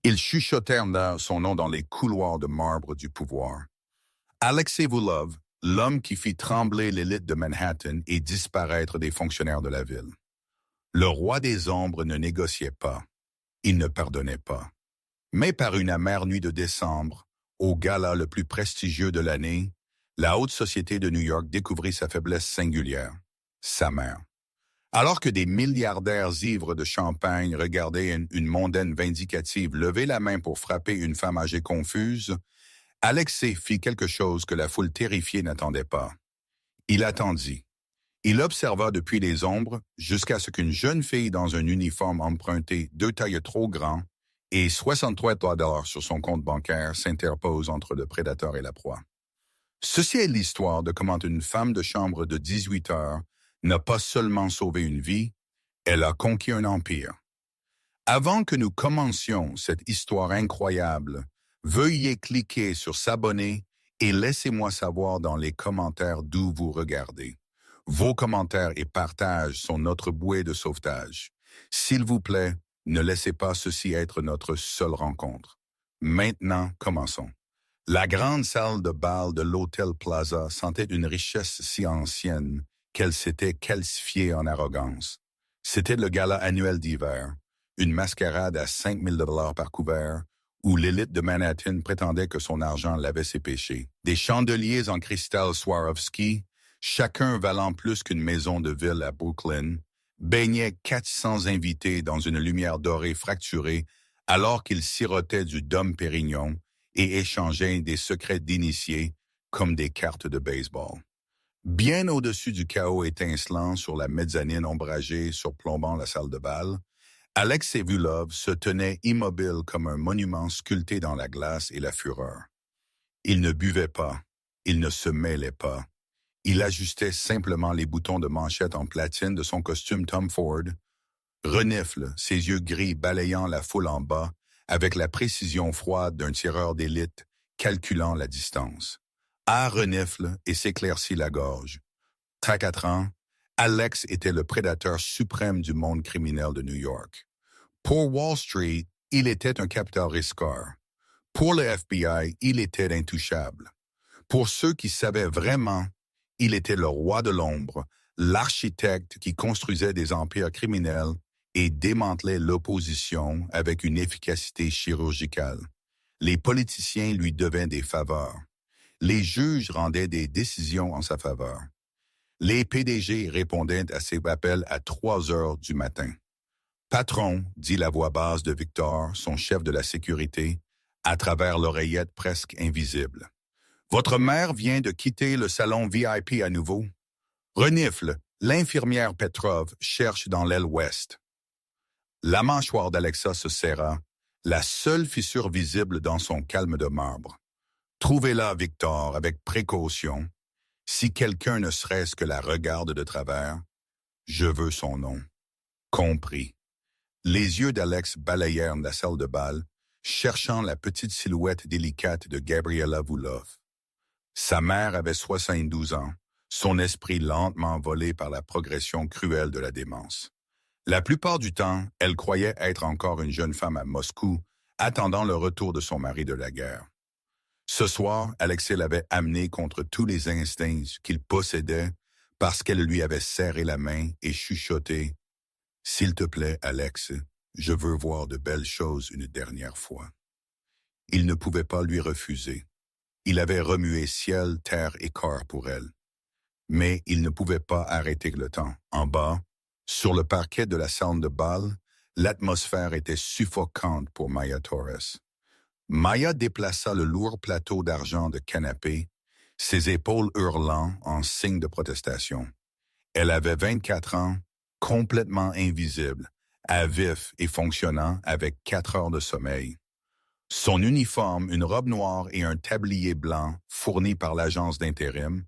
Ils chuchotèrent son nom dans les couloirs de marbre du pouvoir. Alexei Voulov, l'homme qui fit trembler l'élite de Manhattan et disparaître des fonctionnaires de la ville. Le roi des ombres ne négociait pas. Il ne pardonnait pas. Mais par une amère nuit de décembre, au gala le plus prestigieux de l'année, la haute société de New York découvrit sa faiblesse singulière, sa mère. Alors que des milliardaires ivres de champagne regardaient une mondaine vindicative lever la main pour frapper une femme âgée confuse, Alexei fit quelque chose que la foule terrifiée n'attendait pas. Il attendit. Il observa depuis les ombres jusqu'à ce qu'une jeune fille dans un uniforme emprunté 2 tailles trop grand et 63 $ sur son compte bancaire s'interpose entre le prédateur et la proie. Ceci est l'histoire de comment une femme de chambre de 18 heures n'a pas seulement sauvé une vie, elle a conquis un empire. Avant que nous commencions cette histoire incroyable, veuillez cliquer sur s'abonner et laissez-moi savoir dans les commentaires d'où vous regardez. Vos commentaires et partages sont notre bouée de sauvetage. S'il vous plaît, ne laissez pas ceci être notre seule rencontre. Maintenant, commençons. La grande salle de bal de l'Hôtel Plaza sentait une richesse si ancienne qu'elle s'était calcifiée en arrogance. C'était le gala annuel d'hiver, une mascarade à 5 000 $ par couvert, où l'élite de Manhattan prétendait que son argent lavait ses péchés. Des chandeliers en cristal Swarovski, chacun valant plus qu'une maison de ville à Brooklyn, baignaient 400 invités dans une lumière dorée fracturée alors qu'ils sirotaient du Dom Pérignon et échangeaient des secrets d'initiés comme des cartes de baseball. Bien au-dessus du chaos étincelant sur la mezzanine ombragée surplombant la salle de bal, Alexei Voulov se tenait immobile comme un monument sculpté dans la glace et la fureur. Il ne buvait pas, il ne se mêlait pas. Il ajustait simplement les boutons de manchette en platine de son costume Tom Ford, renifle, ses yeux gris balayant la foule en bas, avec la précision froide d'un tireur d'élite calculant la distance. Renifle et s'éclaircit la gorge. Tracatrant, Alex était le prédateur suprême du monde criminel de New York. Pour Wall Street, il était un capteur risqueur. Pour le FBI, il était intouchable. Pour ceux qui savaient vraiment, il était le roi de l'ombre, l'architecte qui construisait des empires criminels et démantelait l'opposition avec une efficacité chirurgicale. Les politiciens lui devaient des faveurs. Les juges rendaient des décisions en sa faveur. Les PDG répondaient à ses appels à 3 heures du matin. Patron, dit la voix basse de Victor, son chef de la sécurité, à travers l'oreillette presque invisible. Votre mère vient de quitter le salon VIP à nouveau. Renifle, l'infirmière Petrov cherche dans l'aile ouest. La mâchoire d'Alexa se serra, la seule fissure visible dans son calme de marbre. Trouvez-la, Victor, avec précaution. Si quelqu'un ne serait-ce que la regarde de travers, je veux son nom. Compris. Les yeux d'Alex balayèrent la salle de bal, cherchant la petite silhouette délicate de Gabriela Voulov. Sa mère avait 72 ans, son esprit lentement volé par la progression cruelle de la démence. La plupart du temps, elle croyait être encore une jeune femme à Moscou, attendant le retour de son mari de la guerre. Ce soir, Alexei l'avait amenée contre tous les instincts qu'il possédait parce qu'elle lui avait serré la main et chuchoté « S'il te plaît, Alex, je veux voir de belles choses une dernière fois. » Il ne pouvait pas lui refuser. Il avait remué ciel, terre et corps pour elle. Mais il ne pouvait pas arrêter le temps. En bas, sur le parquet de la salle de bal, l'atmosphère était suffocante pour Maya Torres. Maya déplaça le lourd plateau d'argent de canapé, ses épaules hurlant en signe de protestation. Elle avait 24 ans, complètement invisible, à vif et fonctionnant avec 4 heures de sommeil. Son uniforme, une robe noire et un tablier blanc fourni par l'agence d'intérim,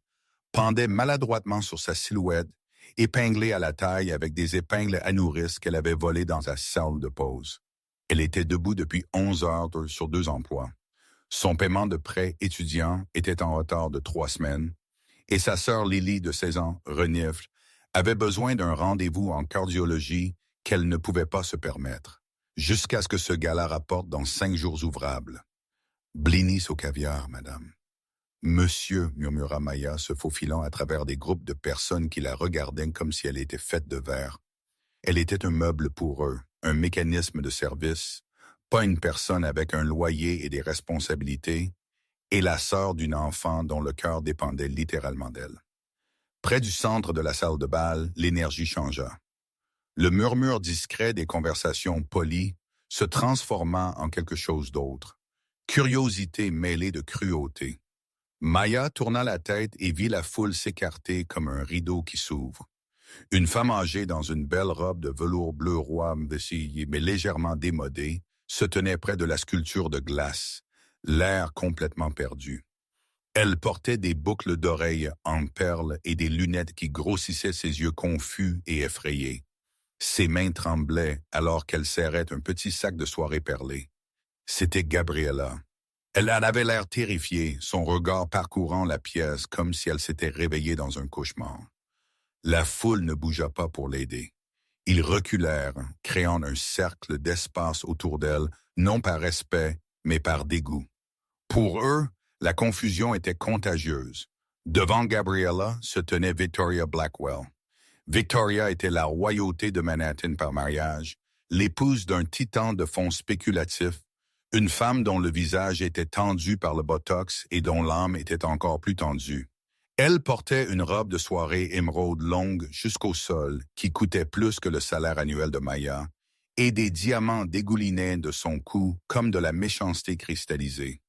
pendaient maladroitement sur sa silhouette, épinglée à la taille avec des épingles à nourrice qu'elle avait volées dans sa salle de pause. Elle était debout depuis 11 heures sur 2 emplois. Son paiement de prêt étudiant était en retard de 3 semaines et sa sœur Lily, de 16 ans, renifle, avait besoin d'un rendez-vous en cardiologie qu'elle ne pouvait pas se permettre. jusqu'à ce que ce gars-là rapporte dans 5 jours ouvrables. Blinis au caviar, madame. Monsieur, murmura Maya, se faufilant à travers des groupes de personnes qui la regardaient comme si elle était faite de verre. Elle était un meuble pour eux, un mécanisme de service, pas une personne avec un loyer et des responsabilités, et la sœur d'une enfant dont le cœur dépendait littéralement d'elle. Près du centre de la salle de bal, l'énergie changea. Le murmure discret des conversations polies se transforma en quelque chose d'autre. Curiosité mêlée de cruauté. Maya tourna la tête et vit la foule s'écarter comme un rideau qui s'ouvre. Une femme âgée dans une belle robe de velours bleu roi mais légèrement démodée se tenait près de la sculpture de glace, l'air complètement perdu. Elle portait des boucles d'oreilles en perles et des lunettes qui grossissaient ses yeux confus et effrayés. Ses mains tremblaient alors qu'elle serrait un petit sac de soirée perlé. C'était Gabriella. Elle en avait l'air terrifiée, son regard parcourant la pièce comme si elle s'était réveillée dans un cauchemar. La foule ne bougea pas pour l'aider. Ils reculèrent, créant un cercle d'espace autour d'elle, non par respect, mais par dégoût. Pour eux, la confusion était contagieuse. Devant Gabriella se tenait Victoria Blackwell. Victoria était la royauté de Manhattan par mariage, l'épouse d'un titan de fonds spéculatifs, une femme dont le visage était tendu par le botox et dont l'âme était encore plus tendue. Elle portait une robe de soirée émeraude longue jusqu'au sol qui coûtait plus que le salaire annuel de Maya, et des diamants dégoulinaient de son cou comme de la méchanceté cristallisée.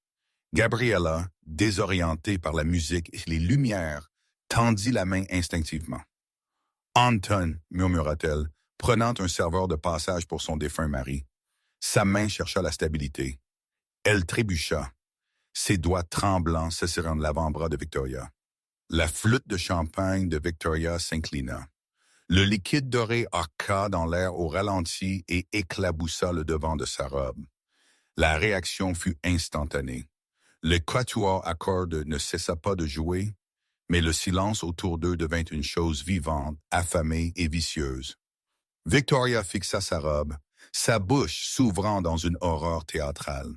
Gabriella, désorientée par la musique et les lumières, tendit la main instinctivement. « Anton » murmura-t-elle, prenant un serveur de passage pour son défunt mari. Sa main chercha la stabilité. Elle trébucha. Ses doigts tremblants s'essirent de l'avant-bras de Victoria. La flûte de champagne de Victoria s'inclina. Le liquide doré arqua dans l'air au ralenti et éclaboussa le devant de sa robe. La réaction fut instantanée. Le quatuor à cordes ne cessa pas de jouer, mais le silence autour d'eux devint une chose vivante, affamée et vicieuse. Victoria fixa sa robe, sa bouche s'ouvrant dans une horreur théâtrale.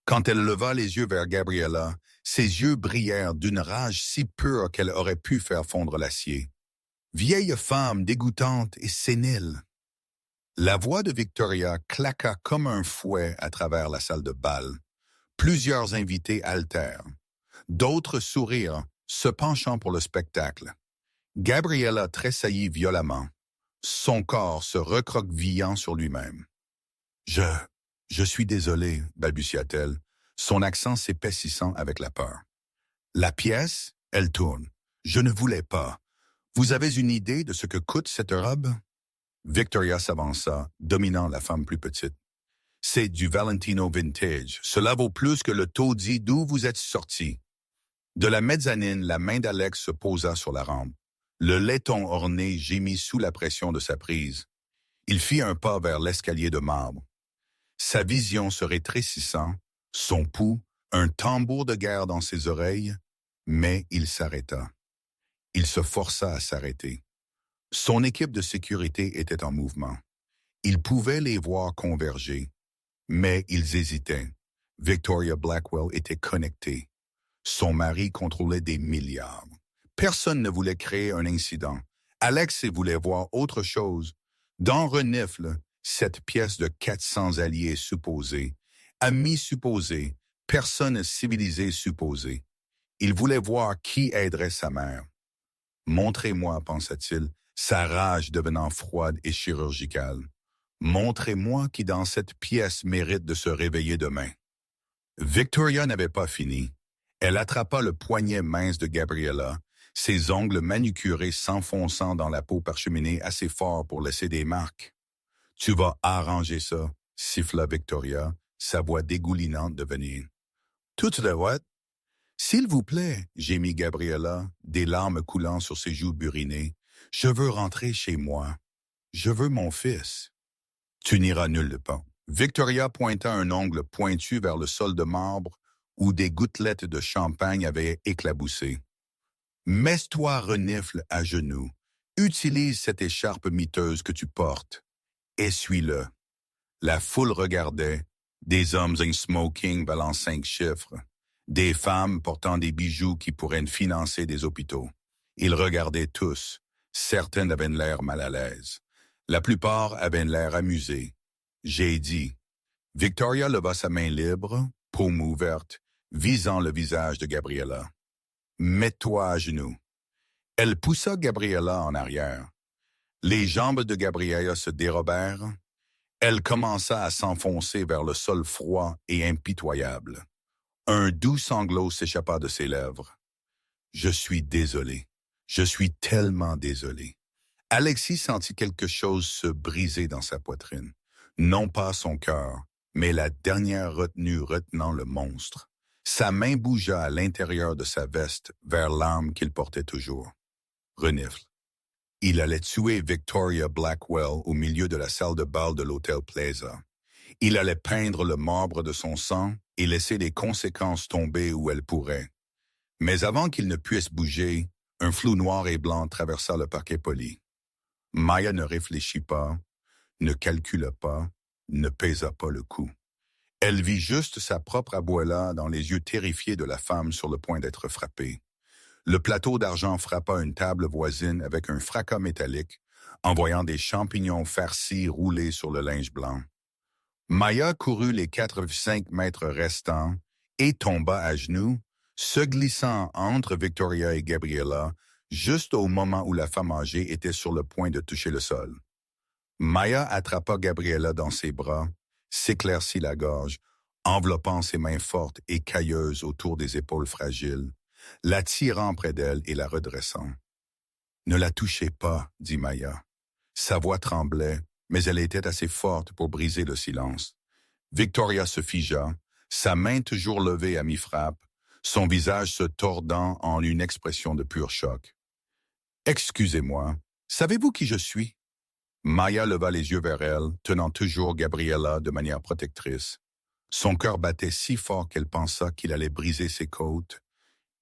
Quand elle leva les yeux vers Gabriella, ses yeux brillèrent d'une rage si pure qu'elle aurait pu faire fondre l'acier. Vieille femme dégoûtante et sénile. La voix de Victoria claqua comme un fouet à travers la salle de bal. Plusieurs invités haltèrent. D'autres sourirent, se penchant pour le spectacle. Gabriella tressaillit violemment, son corps se recroquevillant sur lui-même. Je suis désolé, balbutia-t-elle, son accent s'épaississant avec la peur. La pièce, elle tourne. Je ne voulais pas. Vous avez une idée de ce que coûte cette robe? Victoria s'avança, dominant la femme plus petite. C'est du Valentino vintage. Cela vaut plus que le taudis d'où vous êtes sorti. De la mezzanine, la main d'Alex se posa sur la rampe. Le laiton orné gémit sous la pression de sa prise. Il fit un pas vers l'escalier de marbre. Sa vision se rétrécissant, son pouls, un tambour de guerre dans ses oreilles, mais il s'arrêta. Il se força à s'arrêter. Son équipe de sécurité était en mouvement. Il pouvait les voir converger, mais ils hésitaient. Victoria Blackwell était connectée. Son mari contrôlait des milliards. Personne ne voulait créer un incident. Alex voulait voir autre chose. Dans renifle, cette pièce de 400 alliés supposés, amis supposés, personnes civilisées supposées. Il voulait voir qui aiderait sa mère. Montrez-moi, pensa-t-il, sa rage devenant froide et chirurgicale. Montrez-moi qui dans cette pièce mérite de se réveiller demain. Victoria n'avait pas fini. Elle attrapa le poignet mince de Gabriella, ses ongles manucurés s'enfonçant dans la peau parcheminée assez fort pour laisser des marques. « Tu vas arranger ça », siffla Victoria, sa voix dégoulinante de venir. « Tout de what? »« S'il vous plaît, » gémit Gabriella, des larmes coulant sur ses joues burinées. « Je veux rentrer chez moi. Je veux mon fils. »« Tu n'iras nulle part. » Victoria pointa un ongle pointu vers le sol de marbre où des gouttelettes de champagne avaient éclaboussé. « Messe-toi, renifle, à genoux. Utilise cette écharpe miteuse que tu portes. Essuie-le. » La foule regardait, des hommes en smoking valant 5 chiffres, des femmes portant des bijoux qui pourraient financer des hôpitaux. Ils regardaient tous. Certaines avaient l'air mal à l'aise. La plupart avaient l'air amusés. J'ai dit. Victoria leva sa main libre, paume ouverte, visant le visage de Gabriella. « Mets-toi à genoux. » Elle poussa Gabriella en arrière. Les jambes de Gabriella se dérobèrent. Elle commença à s'enfoncer vers le sol froid et impitoyable. Un doux sanglot s'échappa de ses lèvres. « Je suis désolé. Je suis tellement désolé. » Alexis sentit quelque chose se briser dans sa poitrine. Non pas son cœur, mais la dernière retenue retenant le monstre. Sa main bougea à l'intérieur de sa veste vers l'arme qu'il portait toujours. Renifle. Il allait tuer Victoria Blackwell au milieu de la salle de bal de l'Hôtel Plaza. Il allait peindre le marbre de son sang et laisser les conséquences tomber où elles pourraient. Mais avant qu'il ne puisse bouger, un flou noir et blanc traversa le parquet poli. Maya ne réfléchit pas, ne calcula pas, ne pesa pas le coup. Elle vit juste sa propre abuela dans les yeux terrifiés de la femme sur le point d'être frappée. Le plateau d'argent frappa une table voisine avec un fracas métallique, envoyant des champignons farcis rouler sur le linge blanc. Maya courut les 4-5 mètres restants et tomba à genoux, se glissant entre Victoria et Gabriella, juste au moment où la femme âgée était sur le point de toucher le sol. Maya attrapa Gabriella dans ses bras, s'éclaircit la gorge, enveloppant ses mains fortes et cailleuses autour des épaules fragiles, la tirant près d'elle et la redressant. « Ne la touchez pas, dit Maya. Sa voix tremblait, mais elle était assez forte pour briser le silence. Victoria se figea, sa main toujours levée à mi-frappe, son visage se tordant en une expression de pur choc. « Excusez-moi, savez-vous qui je suis? » Maya leva les yeux vers elle, tenant toujours Gabriella de manière protectrice. Son cœur battait si fort qu'elle pensa qu'il allait briser ses côtes,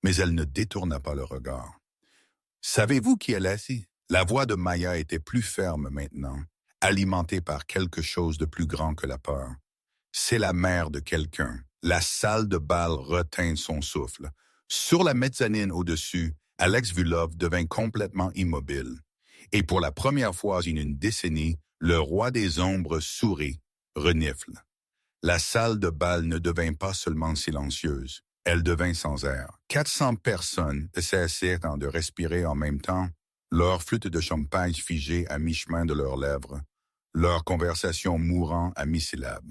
mais elle ne détourna pas le regard. « Savez-vous qui elle est? » La voix de Maya était plus ferme maintenant, alimentée par quelque chose de plus grand que la peur. « C'est la mère de quelqu'un. » La salle de bal retint son souffle. Sur la mezzanine au-dessus, Alex Vulov devint complètement immobile. Et pour la première fois en une décennie, le roi des ombres sourit, renifle. La salle de bal ne devint pas seulement silencieuse, elle devint sans air. 400 personnes cessèrent de respirer en même temps, leur flûte de champagne figée à mi-chemin de leurs lèvres, leur conversation mourant à mi-syllabe.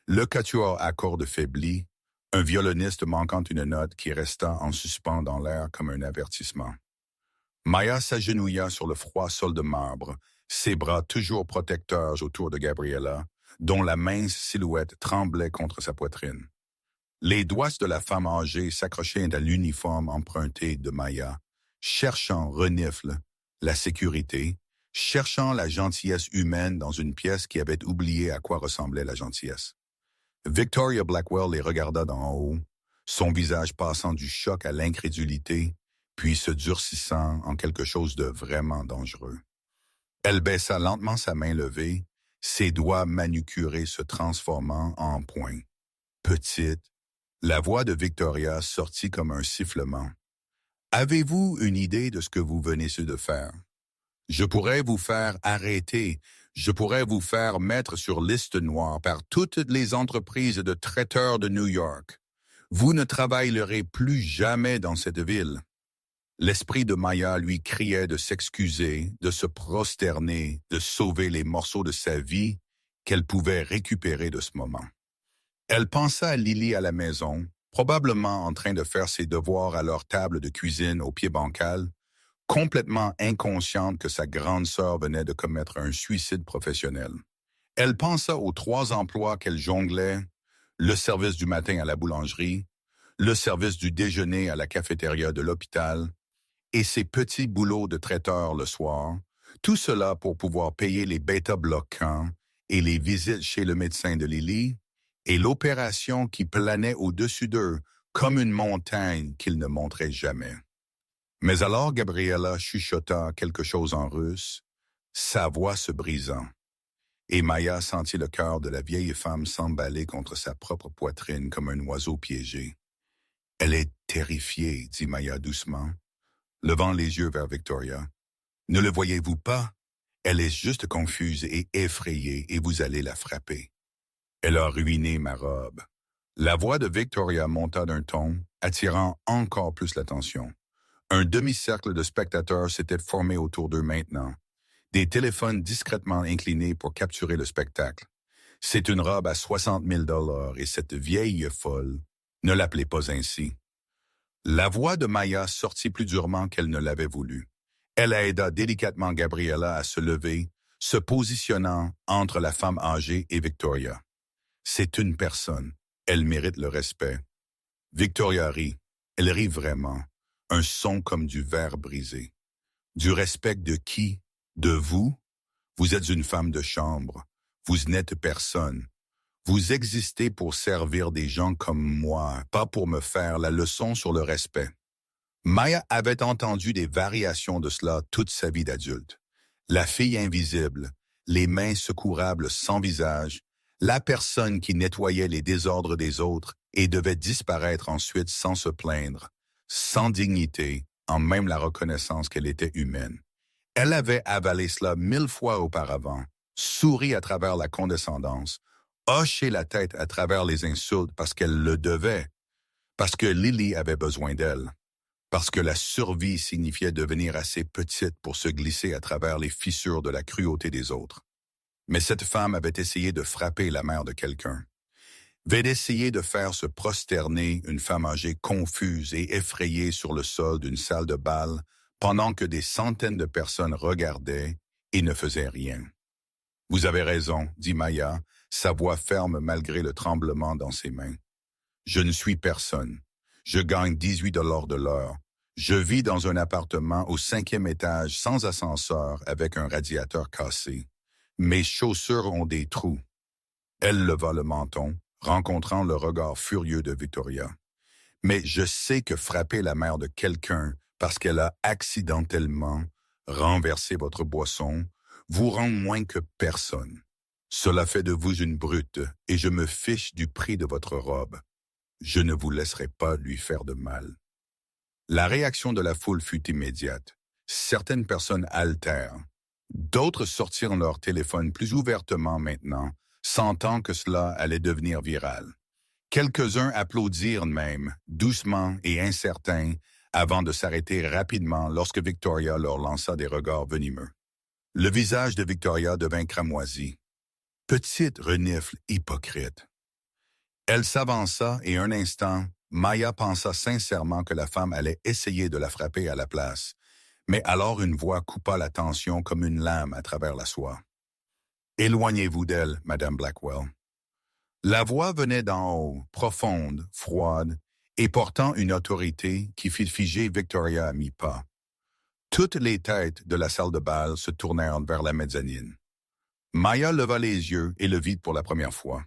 Le quatuor à cordes faiblit, un violoniste manquant une note qui resta en suspens dans l'air comme un avertissement. Maya s'agenouilla sur le froid sol de marbre, ses bras toujours protecteurs autour de Gabriella, dont la mince silhouette tremblait contre sa poitrine. Les doigts de la femme âgée s'accrochaient à l'uniforme emprunté de Maya, cherchant, renifle, la sécurité, cherchant la gentillesse humaine dans une pièce qui avait oublié à quoi ressemblait la gentillesse. Victoria Blackwell les regarda d'en haut, son visage passant du choc à l'incrédulité, puis se durcissant en quelque chose de vraiment dangereux. Elle baissa lentement sa main levée, ses doigts manucurés se transformant en poing. Petite, la voix de Victoria sortit comme un sifflement. « Avez-vous une idée de ce que vous venez de faire? Je pourrais vous faire arrêter. Je pourrais vous faire mettre sur liste noire par toutes les entreprises de traiteurs de New York. Vous ne travaillerez plus jamais dans cette ville. » L'esprit de Maya lui criait de s'excuser, de se prosterner, de sauver les morceaux de sa vie qu'elle pouvait récupérer de ce moment. Elle pensa à Lily à la maison, probablement en train de faire ses devoirs à leur table de cuisine au pied bancal, complètement inconsciente que sa grande sœur venait de commettre un suicide professionnel. Elle pensa aux 3 emplois qu'elle jonglait, le service du matin à la boulangerie, le service du déjeuner à la cafétéria de l'hôpital et ses petits boulots de traiteur le soir, tout cela pour pouvoir payer les bêta-bloquants et les visites chez le médecin de Lily et l'opération qui planait au-dessus d'eux comme une montagne qu'ils ne monteraient jamais. Mais alors Gabriella chuchota quelque chose en russe, sa voix se brisant. et Maya sentit le cœur de la vieille femme s'emballer contre sa propre poitrine comme un oiseau piégé. « Elle est terrifiée, dit Maya doucement, levant les yeux vers Victoria. « Ne le voyez-vous pas? Elle est juste confuse et effrayée et vous allez la frapper. Elle a ruiné ma robe. » La voix de Victoria monta d'un ton, attirant encore plus l'attention. Un demi-cercle de spectateurs s'était formé autour d'eux maintenant, des téléphones discrètement inclinés pour capturer le spectacle. C'est une robe à 60 000 $ et cette vieille folle, ne l'appelez pas ainsi. La voix de Maya sortit plus durement qu'elle ne l'avait voulu. Elle aida délicatement Gabriella à se lever, se positionnant entre la femme âgée et Victoria. C'est une personne. Elle mérite le respect. Victoria rit. Elle rit vraiment. Un son comme du verre brisé. Du respect de qui? De vous? Vous êtes une femme de chambre. Vous n'êtes personne. Vous existez pour servir des gens comme moi, pas pour me faire la leçon sur le respect. Maya avait entendu des variations de cela toute sa vie d'adulte. La fille invisible, les mains secourables sans visage, la personne qui nettoyait les désordres des autres et devait disparaître ensuite sans se plaindre, sans dignité, en même la reconnaissance qu'elle était humaine. Elle avait avalé cela 1000 fois auparavant, souri à travers la condescendance, hoché la tête à travers les insultes parce qu'elle le devait, parce que Lily avait besoin d'elle, parce que la survie signifiait devenir assez petite pour se glisser à travers les fissures de la cruauté des autres. Mais cette femme avait essayé de frapper la mère de quelqu'un, avait essayé de faire se prosterner une femme âgée confuse et effrayée sur le sol d'une salle de bal pendant que des centaines de personnes regardaient et ne faisaient rien. « Vous avez raison, » dit Maya, sa voix ferme malgré le tremblement dans ses mains. « Je ne suis personne. Je gagne 18 $ de l'heure. Je vis dans un appartement au 5e étage sans ascenseur avec un radiateur cassé. Mes chaussures ont des trous. » Elle leva le menton, rencontrant le regard furieux de Victoria. « Mais je sais que frapper la mère de quelqu'un parce qu'elle a accidentellement renversé votre boisson vous rend moins que personne. Cela fait de vous une brute et je me fiche du prix de votre robe. Je ne vous laisserai pas lui faire de mal. » La réaction de la foule fut immédiate. Certaines personnes haltèrent. D'autres sortirent leur téléphone plus ouvertement maintenant, sentant que cela allait devenir viral. Quelques-uns applaudirent même, doucement et incertains, avant de s'arrêter rapidement lorsque Victoria leur lança des regards venimeux. Le visage de Victoria devint cramoisi. Petite renifle hypocrite. Elle s'avança et un instant, Maya pensa sincèrement que la femme allait essayer de la frapper à la place, mais alors une voix coupa la tension comme une lame à travers la soie. « Éloignez-vous d'elle, Madame Blackwell. » La voix venait d'en haut, profonde, froide, et portant une autorité qui fit figer Victoria à mi-pas. Toutes les têtes de la salle de bal se tournèrent vers la mezzanine. Maya leva les yeux et le vit pour la première fois.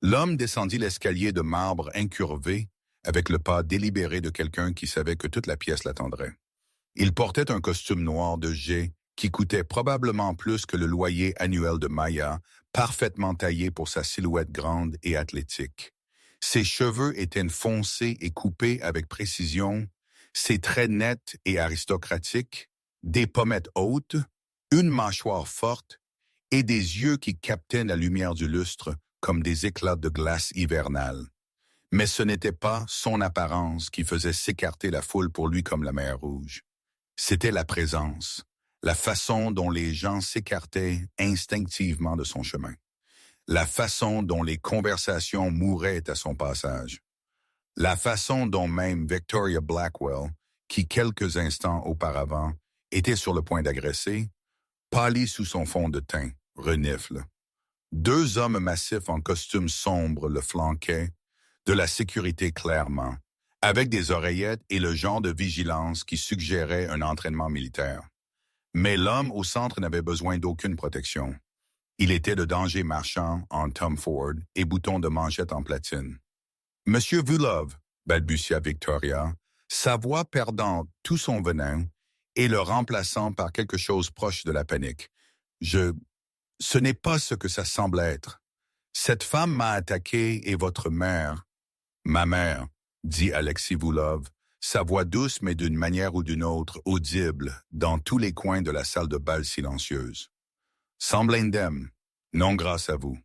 L'homme descendit l'escalier de marbre incurvé avec le pas délibéré de quelqu'un qui savait que toute la pièce l'attendrait. Il portait un costume noir de jet qui coûtait probablement plus que le loyer annuel de Maya, parfaitement taillé pour sa silhouette grande et athlétique. Ses cheveux étaient foncés et coupés avec précision, ses traits nets et aristocratiques, des pommettes hautes, une mâchoire forte et des yeux qui captaient la lumière du lustre comme des éclats de glace hivernale. Mais ce n'était pas son apparence qui faisait s'écarter la foule pour lui comme la mer Rouge. C'était la présence, la façon dont les gens s'écartaient instinctivement de son chemin, la façon dont les conversations mouraient à son passage, la façon dont même Victoria Blackwell, qui quelques instants auparavant était sur le point d'agresser, pâlit sous son fond de teint, renifle. 2 hommes massifs en costume sombre le flanquaient, de la sécurité clairement, avec des oreillettes et le genre de vigilance qui suggérait un entraînement militaire. Mais l'homme au centre n'avait besoin d'aucune protection. Il était de danger marchand en Tom Ford et bouton de manchette en platine. « Monsieur Vulov » balbutia Victoria, sa voix perdant tout son venin et le remplaçant par quelque chose proche de la panique. « Ce n'est pas ce que ça semble être. Cette femme m'a attaqué et votre mère, ma mère, dit Alexis Voulov, sa voix douce mais d'une manière ou d'une autre audible dans tous les coins de la salle de bal silencieuse. Semble indemne, non grâce à vous.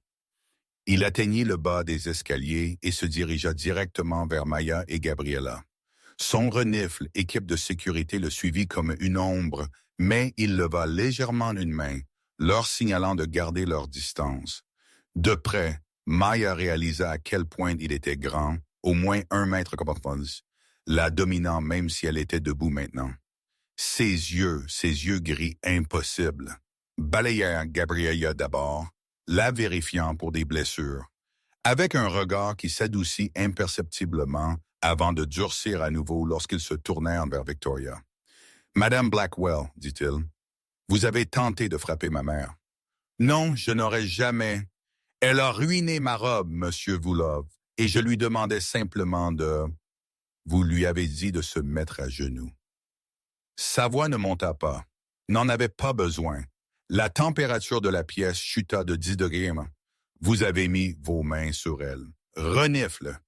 Il atteignit le bas des escaliers et se dirigea directement vers Maya et Gabriela. Son renifle, équipe de sécurité, le suivit comme une ombre, mais il leva légèrement une main, leur signalant de garder leur distance. De près, Maya réalisa à quel point il était grand, au moins 1 mètre comme la dominant même si elle était debout maintenant. Ses yeux gris impossibles, balayèrent Gabriela d'abord, la vérifiant pour des blessures, avec un regard qui s'adoucit imperceptiblement avant de durcir à nouveau lorsqu'ils se tournèrent vers Victoria. « Madame Blackwell, dit-il, vous avez tenté de frapper ma mère. »« Non, je n'aurais jamais. Elle a ruiné ma robe, monsieur Voulov, et je lui demandais simplement de... » Vous lui avez dit de se mettre à genoux. Sa voix ne monta pas, n'en avait pas besoin. La température de la pièce chuta de 10 degrés. Vous avez mis vos mains sur elle. Renifle.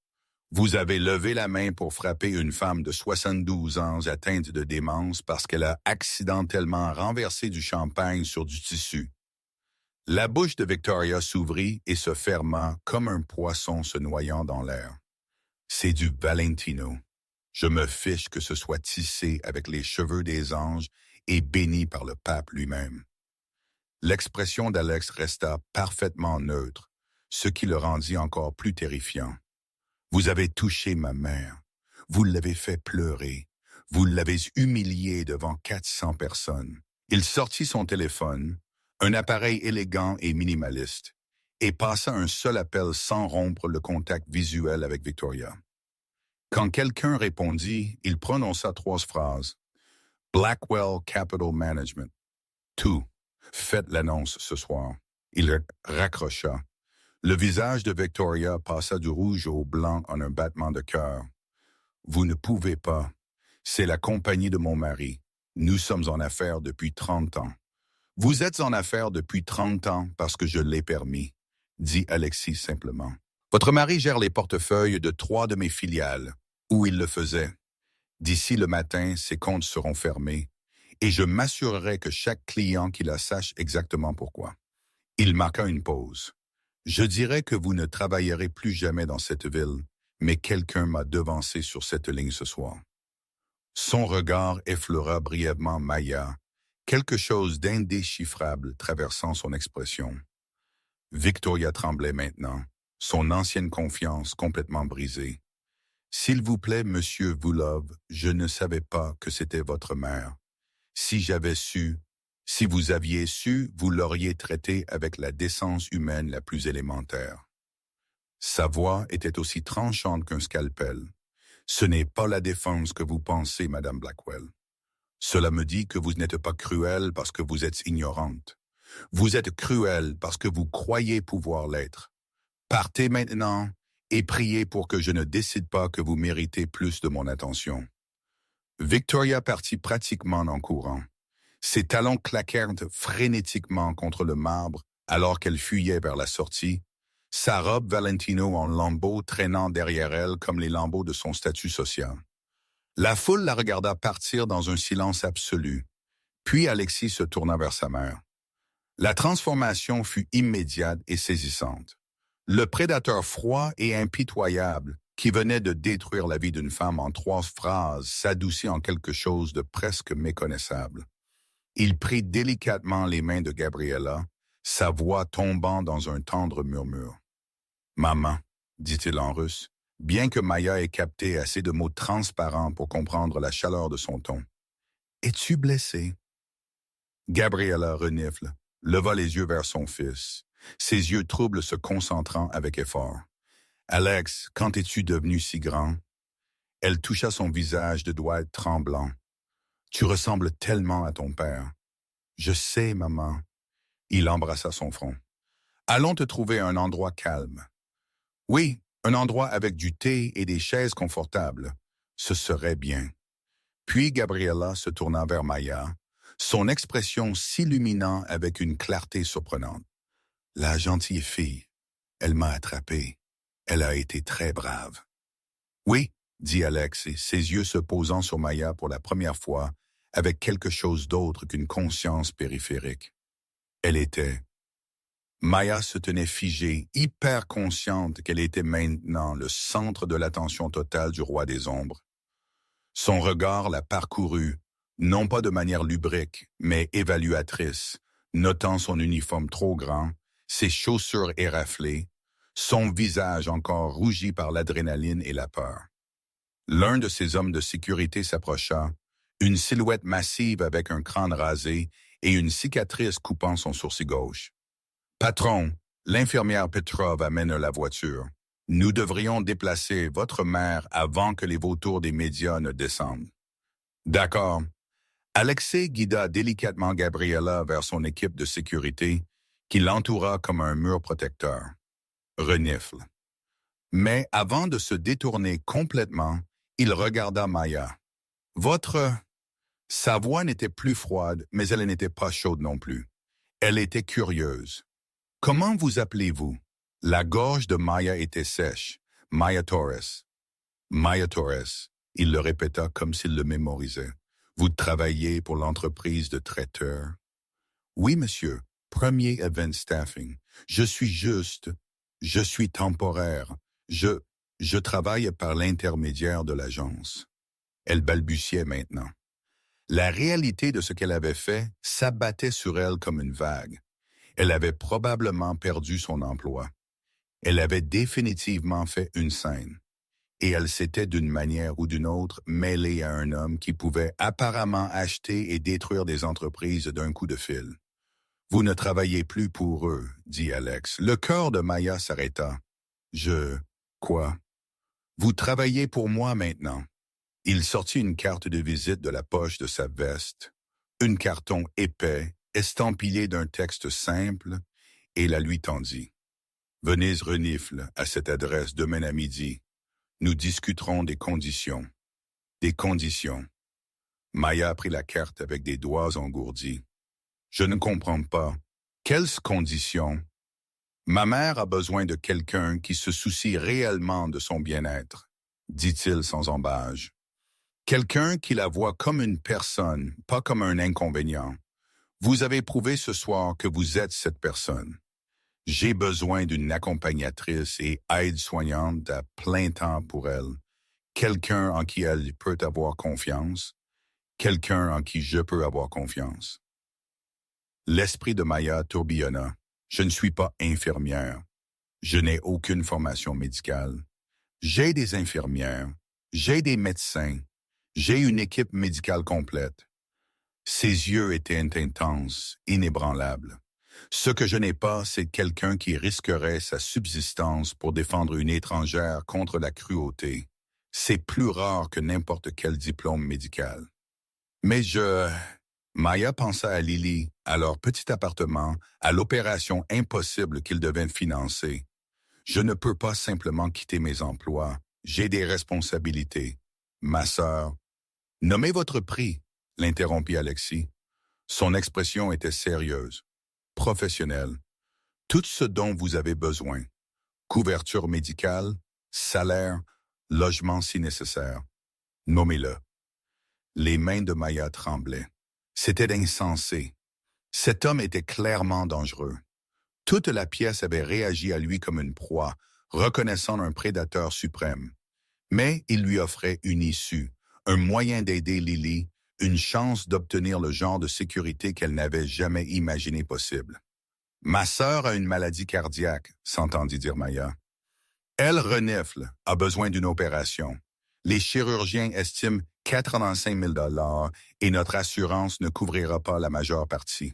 Vous avez levé la main pour frapper une femme de 72 ans atteinte de démence parce qu'elle a accidentellement renversé du champagne sur du tissu. La bouche de Victoria s'ouvrit et se ferma comme un poisson se noyant dans l'air. C'est du Valentino. Je me fiche que ce soit tissé avec les cheveux des anges et béni par le pape lui-même. L'expression d'Alex resta parfaitement neutre, ce qui le rendit encore plus terrifiant. Vous avez touché ma mère, vous l'avez fait pleurer, vous l'avez humiliée devant 400 personnes. Il sortit son téléphone, un appareil élégant et minimaliste, et passa un seul appel sans rompre le contact visuel avec Victoria. Quand quelqu'un répondit, il prononça 3 phrases. Blackwell Capital Management. Tout. Faites l'annonce ce soir. Il raccrocha. Le visage de Victoria passa du rouge au blanc en un battement de cœur. Vous ne pouvez pas. C'est la compagnie de mon mari. Nous sommes en affaires depuis 30 ans. Vous êtes en affaires depuis 30 ans parce que je l'ai permis, dit Alexis simplement. Votre mari gère les portefeuilles de 3 de mes filiales, où il le faisait. D'ici le matin, ses comptes seront fermés, et je m'assurerai que chaque client qui la sache exactement pourquoi. Il marqua une pause. Je dirais que vous ne travaillerez plus jamais dans cette ville, mais quelqu'un m'a devancé sur cette ligne ce soir. Son regard effleura brièvement Maya, quelque chose d'indéchiffrable traversant son expression. Victoria tremblait maintenant, son ancienne confiance complètement brisée. S'il vous plaît, monsieur Voulov, je ne savais pas que c'était votre mère. Si j'avais su, si vous aviez su, vous l'auriez traité avec la décence humaine la plus élémentaire. Sa voix était aussi tranchante qu'un scalpel. Ce n'est pas la défense que vous pensez, Madame Blackwell. Cela me dit que vous n'êtes pas cruelle parce que vous êtes ignorante. Vous êtes cruelle parce que vous croyez pouvoir l'être. Partez maintenant et priez pour que je ne décide pas que vous méritez plus de mon attention. Victoria partit pratiquement en courant. Ses talons claquèrent frénétiquement contre le marbre alors qu'elle fuyait vers la sortie, sa robe Valentino en lambeaux traînant derrière elle comme les lambeaux de son statut social. La foule la regarda partir dans un silence absolu, puis Alexis se tourna vers sa mère. La transformation fut immédiate et saisissante. Le prédateur froid et impitoyable qui venait de détruire la vie d'une femme en 3 phrases s'adoucit en quelque chose de presque méconnaissable. Il prit délicatement les mains de Gabriela, sa voix tombant dans un tendre murmure. « Maman », dit-il en russe, bien que Maya ait capté assez de mots transparents pour comprendre la chaleur de son ton. « Es-tu blessée ?» Gabriela renifle, leva les yeux vers son fils, ses yeux troubles se concentrant avec effort. « Alex, quand es-tu devenu si grand? » Elle toucha son visage de doigts tremblants. « Tu ressembles tellement à ton père. »« Je sais, maman. » Il embrassa son front. « Allons te trouver un endroit calme. »« Oui, un endroit avec du thé et des chaises confortables. Ce serait bien. » Puis Gabriela se tourna vers Maya, son expression s'illuminant avec une clarté surprenante. La gentille fille, elle m'a attrapé. Elle a été très brave. Oui, dit Alex, et ses yeux se posant sur Maya pour la première fois, avec quelque chose d'autre qu'une conscience périphérique. Elle était. Maya se tenait figée, hyper consciente qu'elle était maintenant le centre de l'attention totale du roi des ombres. Son regard la parcourut, non pas de manière lubrique, mais évaluatrice, notant son uniforme trop grand, ses chaussures éraflées, son visage encore rougi par l'adrénaline et la peur. L'un de ces hommes de sécurité s'approcha, une silhouette massive avec un crâne rasé et une cicatrice coupant son sourcil gauche. « Patron, l'infirmière Petrov amène la voiture. Nous devrions déplacer votre mère avant que les vautours des médias ne descendent. » « D'accord. » Alexei guida délicatement Gabriela vers son équipe de sécurité, qui l'entoura comme un mur protecteur. Renifle. Mais avant de se détourner complètement, il regarda Maya. « Votre... » Sa voix n'était plus froide, mais elle n'était pas chaude non plus. Elle était curieuse. « Comment vous appelez-vous? » La gorge de Maya était sèche. « Maya Torres. »« Maya Torres. » Il le répéta comme s'il le mémorisait. « Vous travaillez pour l'entreprise de traiteurs? »« Oui, monsieur. Premier Event Staffing. Je suis temporaire. Je travaille par l'intermédiaire de l'agence. » Elle balbutiait maintenant. La réalité de ce qu'elle avait fait s'abattait sur elle comme une vague. Elle avait probablement perdu son emploi. Elle avait définitivement fait une scène. Et elle s'était d'une manière ou d'une autre mêlée à un homme qui pouvait apparemment acheter et détruire des entreprises d'un coup de fil. « Vous ne travaillez plus pour eux, » dit Alex. Le cœur de Maya s'arrêta. « Quoi? Vous travaillez pour moi maintenant. » Il sortit une carte de visite de la poche de sa veste, un carton épais, estampillé d'un texte simple, et la lui tendit. « Venez renifle à cette adresse demain à midi. Nous discuterons des conditions. » Des conditions. Maya prit la carte avec des doigts engourdis. « Je ne comprends pas. Quelles conditions? » « Ma mère a besoin de quelqu'un qui se soucie réellement de son bien-être, » dit-il sans embâche. « Quelqu'un qui la voit comme une personne, pas comme un inconvénient. Vous avez prouvé ce soir que vous êtes cette personne. J'ai besoin d'une accompagnatrice et aide-soignante à plein temps pour elle. Quelqu'un en qui elle peut avoir confiance. Quelqu'un en qui je peux avoir confiance. » L'esprit de Maya tourbillonna. « Je ne suis pas infirmière. Je n'ai aucune formation médicale. J'ai des infirmières. J'ai des médecins. J'ai une équipe médicale complète. » Ses yeux étaient intenses, inébranlables. « Ce que je n'ai pas, c'est quelqu'un qui risquerait sa subsistance pour défendre une étrangère contre la cruauté. C'est plus rare que n'importe quel diplôme médical. » Mais Maya pensa à Lily, à leur petit appartement, à l'opération impossible qu'ils devaient financer. « Je ne peux pas simplement quitter mes emplois. J'ai des responsabilités. Ma sœur... » « Nommez votre prix, » l'interrompit Alexis. Son expression était sérieuse, professionnelle. « Tout ce dont vous avez besoin. Couverture médicale, salaire, logement si nécessaire. Nommez-le. » Les mains de Maya tremblaient. C'était insensé. Cet homme était clairement dangereux. Toute la pièce avait réagi à lui comme une proie, reconnaissant un prédateur suprême. Mais il lui offrait une issue, un moyen d'aider Lily, une chance d'obtenir le genre de sécurité qu'elle n'avait jamais imaginé possible. « Ma sœur a une maladie cardiaque, » s'entendit dire Maya. « Elle renifle, a besoin d'une opération. Les chirurgiens estiment 85 000 $ et notre assurance ne couvrira pas la majeure partie. »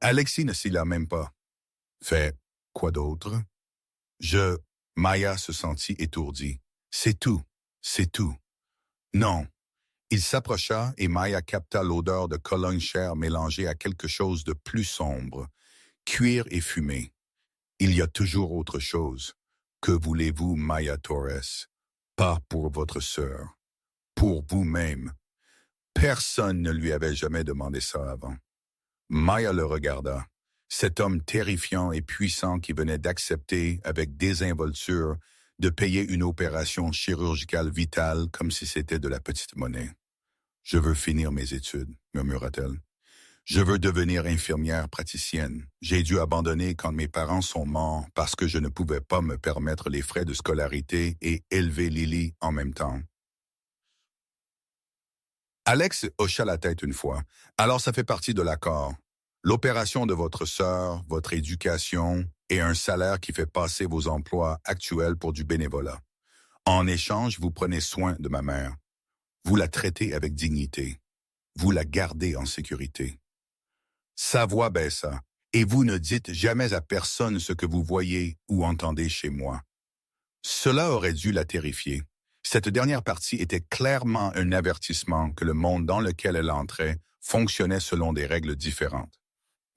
Alexis ne s'y l'a même pas. « Fait quoi d'autre? » Maya se sentit étourdie. « C'est tout, c'est tout. » « Non. » Il s'approcha et Maya capta l'odeur de cologne chère mélangée à quelque chose de plus sombre, cuir et fumée. « Il y a toujours autre chose. Que voulez-vous, Maya Torres? Pas pour votre sœur. Pour vous-même. » Personne ne lui avait jamais demandé ça avant. Maya le regarda. Cet homme terrifiant et puissant qui venait d'accepter, avec désinvolture, de payer une opération chirurgicale vitale comme si c'était de la petite monnaie. « Je veux finir mes études », murmura-t-elle. « Je veux devenir infirmière praticienne. J'ai dû abandonner quand mes parents sont morts parce que je ne pouvais pas me permettre les frais de scolarité et élever Lily en même temps. » Alex hocha la tête une fois. « Alors ça fait partie de l'accord. L'opération de votre sœur, votre éducation et un salaire qui fait passer vos emplois actuels pour du bénévolat. En échange, vous prenez soin de ma mère. Vous la traitez avec dignité. Vous la gardez en sécurité. » Sa voix baissa. « Et vous ne dites jamais à personne ce que vous voyez ou entendez chez moi. » Cela aurait dû la terrifier. Cette dernière partie était clairement un avertissement que le monde dans lequel elle entrait fonctionnait selon des règles différentes.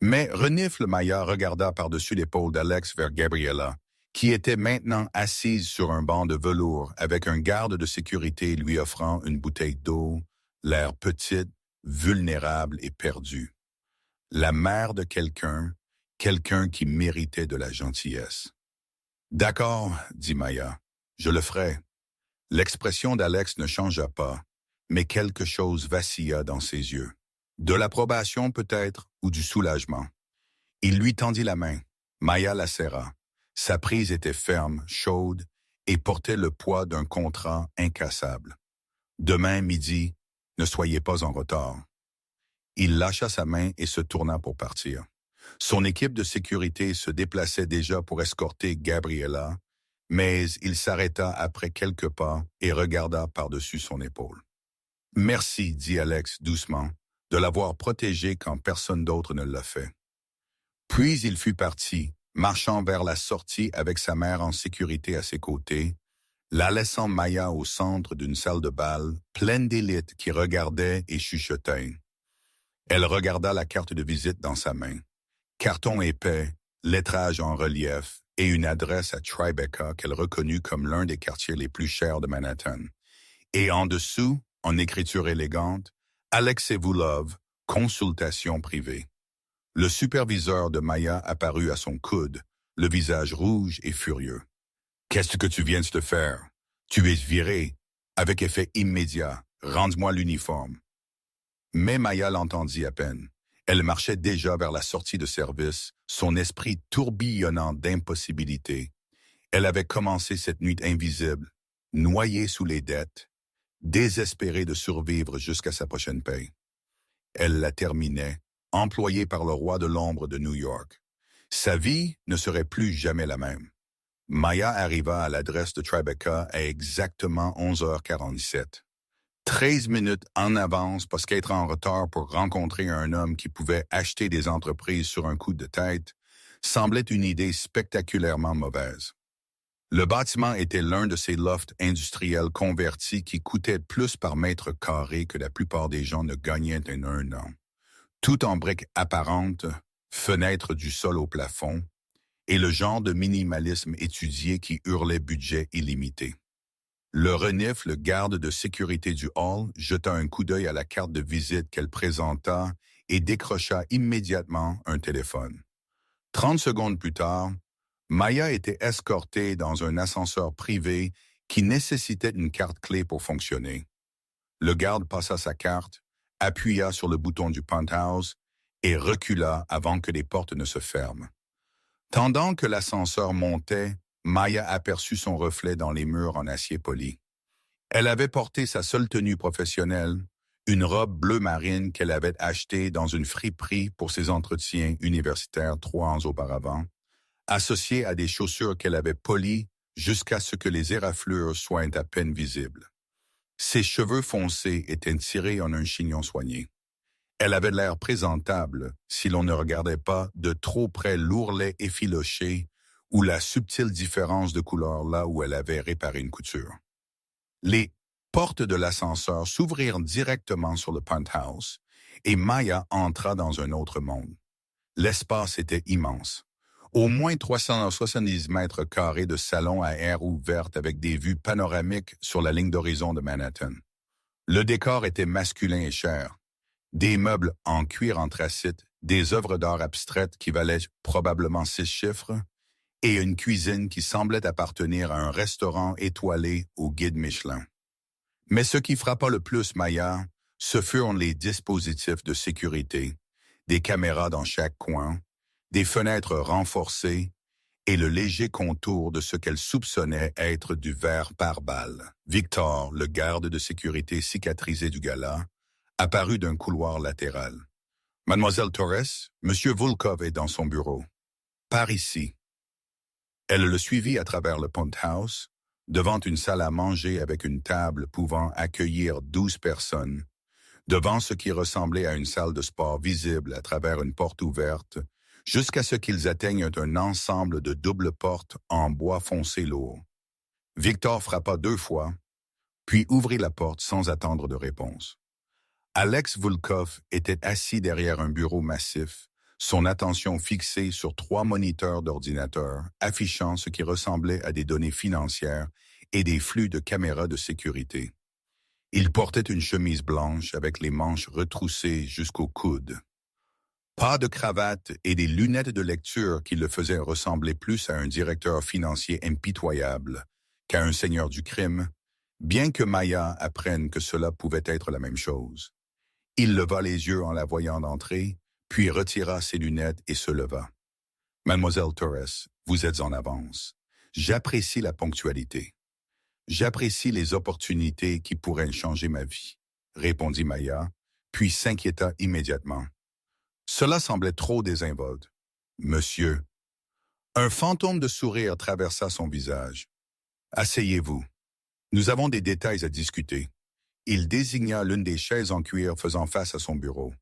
Mais Renifle Maya regarda par-dessus l'épaule d'Alex vers Gabriella, qui était maintenant assise sur un banc de velours avec un garde de sécurité lui offrant une bouteille d'eau, l'air petite, vulnérable et perdue. La mère de quelqu'un qui méritait de la gentillesse. « D'accord, » dit Maya, « je le ferai. » L'expression d'Alex ne changea pas, mais quelque chose vacilla dans ses yeux. De l'approbation peut-être ou du soulagement. Il lui tendit la main. Maya la serra. Sa prise était ferme, chaude, et portait le poids d'un contrat incassable. « Demain midi, ne soyez pas en retard. » Il lâcha sa main et se tourna pour partir. Son équipe de sécurité se déplaçait déjà pour escorter Gabriella, mais il s'arrêta après quelques pas et regarda par-dessus son épaule. « Merci, » dit Alex doucement, « de l'avoir protégée quand personne d'autre ne l'a fait. » Puis il fut parti, marchant vers la sortie avec sa mère en sécurité à ses côtés, la laissant Maya au centre d'une salle de bal pleine d'élites qui regardaient et chuchotaient. Elle regarda la carte de visite dans sa main. Carton épais, lettrage en relief et une adresse à Tribeca qu'elle reconnut comme l'un des quartiers les plus chers de Manhattan. Et en dessous, en écriture élégante, Alexei-vous Love, consultation privée. Le superviseur de Maya apparut à son coude, le visage rouge et furieux. « Qu'est-ce que tu viens de te faire? Tu es viré. Avec effet immédiat. Rends-moi l'uniforme. » Mais Maya l'entendit à peine. Elle marchait déjà vers la sortie de service, son esprit tourbillonnant d'impossibilité. Elle avait commencé cette nuit invisible, noyée sous les dettes, désespérée de survivre jusqu'à sa prochaine paye. Elle la terminait, employée par le roi de l'ombre de New York. Sa vie ne serait plus jamais la même. Maya arriva à l'adresse de Tribeca à exactement 11h47. 13 minutes en avance parce qu'être en retard pour rencontrer un homme qui pouvait acheter des entreprises sur un coup de tête semblait une idée spectaculairement mauvaise. Le bâtiment était l'un de ces lofts industriels convertis qui coûtaient plus par mètre carré que la plupart des gens ne gagnaient en un an. Tout en briques apparentes, fenêtres du sol au plafond, et le genre de minimalisme étudié qui hurlait budget illimité. Le renifle, garde de sécurité du hall, jeta un coup d'œil à la carte de visite qu'elle présenta et décrocha immédiatement un téléphone. 30 secondes plus tard, Maya était escortée dans un ascenseur privé qui nécessitait une carte clé pour fonctionner. Le garde passa sa carte, appuya sur le bouton du penthouse et recula avant que les portes ne se ferment. Tandis que l'ascenseur montait, Maya aperçut son reflet dans les murs en acier poli. Elle avait porté sa seule tenue professionnelle, une robe bleu marine qu'elle avait achetée dans une friperie pour ses entretiens universitaires 3 ans auparavant, associée à des chaussures qu'elle avait polies jusqu'à ce que les éraflures soient à peine visibles. Ses cheveux foncés étaient tirés en un chignon soigné. Elle avait l'air présentable si l'on ne regardait pas de trop près l'ourlet effiloché ou la subtile différence de couleur là où elle avait réparé une couture. Les portes de l'ascenseur s'ouvrirent directement sur le penthouse et Maya entra dans un autre monde. L'espace était immense. Au moins 370 mètres carrés de salon à air ouverte avec des vues panoramiques sur la ligne d'horizon de Manhattan. Le décor était masculin et cher. Des meubles en cuir anthracite, des œuvres d'art abstraites qui valaient probablement 6 chiffres, et une cuisine qui semblait appartenir à un restaurant étoilé au guide Michelin. Mais ce qui frappa le plus Maya, ce furent les dispositifs de sécurité, des caméras dans chaque coin, des fenêtres renforcées et le léger contour de ce qu'elle soupçonnait être du verre par balle. Victor, le garde de sécurité cicatrisé du gala, apparut d'un couloir latéral. « Mademoiselle Torres, Monsieur Volkov est dans son bureau. Par ici. » Elle le suivit à travers le penthouse, devant une salle à manger avec une table pouvant accueillir 12 personnes, devant ce qui ressemblait à une salle de sport visible à travers une porte ouverte, jusqu'à ce qu'ils atteignent un ensemble de doubles portes en bois foncé lourd. Victor frappa 2 fois, puis ouvrit la porte sans attendre de réponse. Alex Volkov était assis derrière un bureau massif, son attention fixée sur 3 moniteurs d'ordinateur affichant ce qui ressemblait à des données financières et des flux de caméras de sécurité. Il portait une chemise blanche avec les manches retroussées jusqu'au coude. Pas de cravate et des lunettes de lecture qui le faisaient ressembler plus à un directeur financier impitoyable qu'à un seigneur du crime, bien que Maya apprenne que cela pouvait être la même chose. Il leva les yeux en la voyant entrer, puis retira ses lunettes et se leva. « Mademoiselle Torres, vous êtes en avance. J'apprécie la ponctualité. J'apprécie les opportunités qui pourraient changer ma vie, » répondit Maya, puis s'inquiéta immédiatement. Cela semblait trop désinvolte. « Monsieur. » Un fantôme de sourire traversa son visage. « Asseyez-vous. Nous avons des détails à discuter. » Il désigna l'une des chaises en cuir faisant face à son bureau.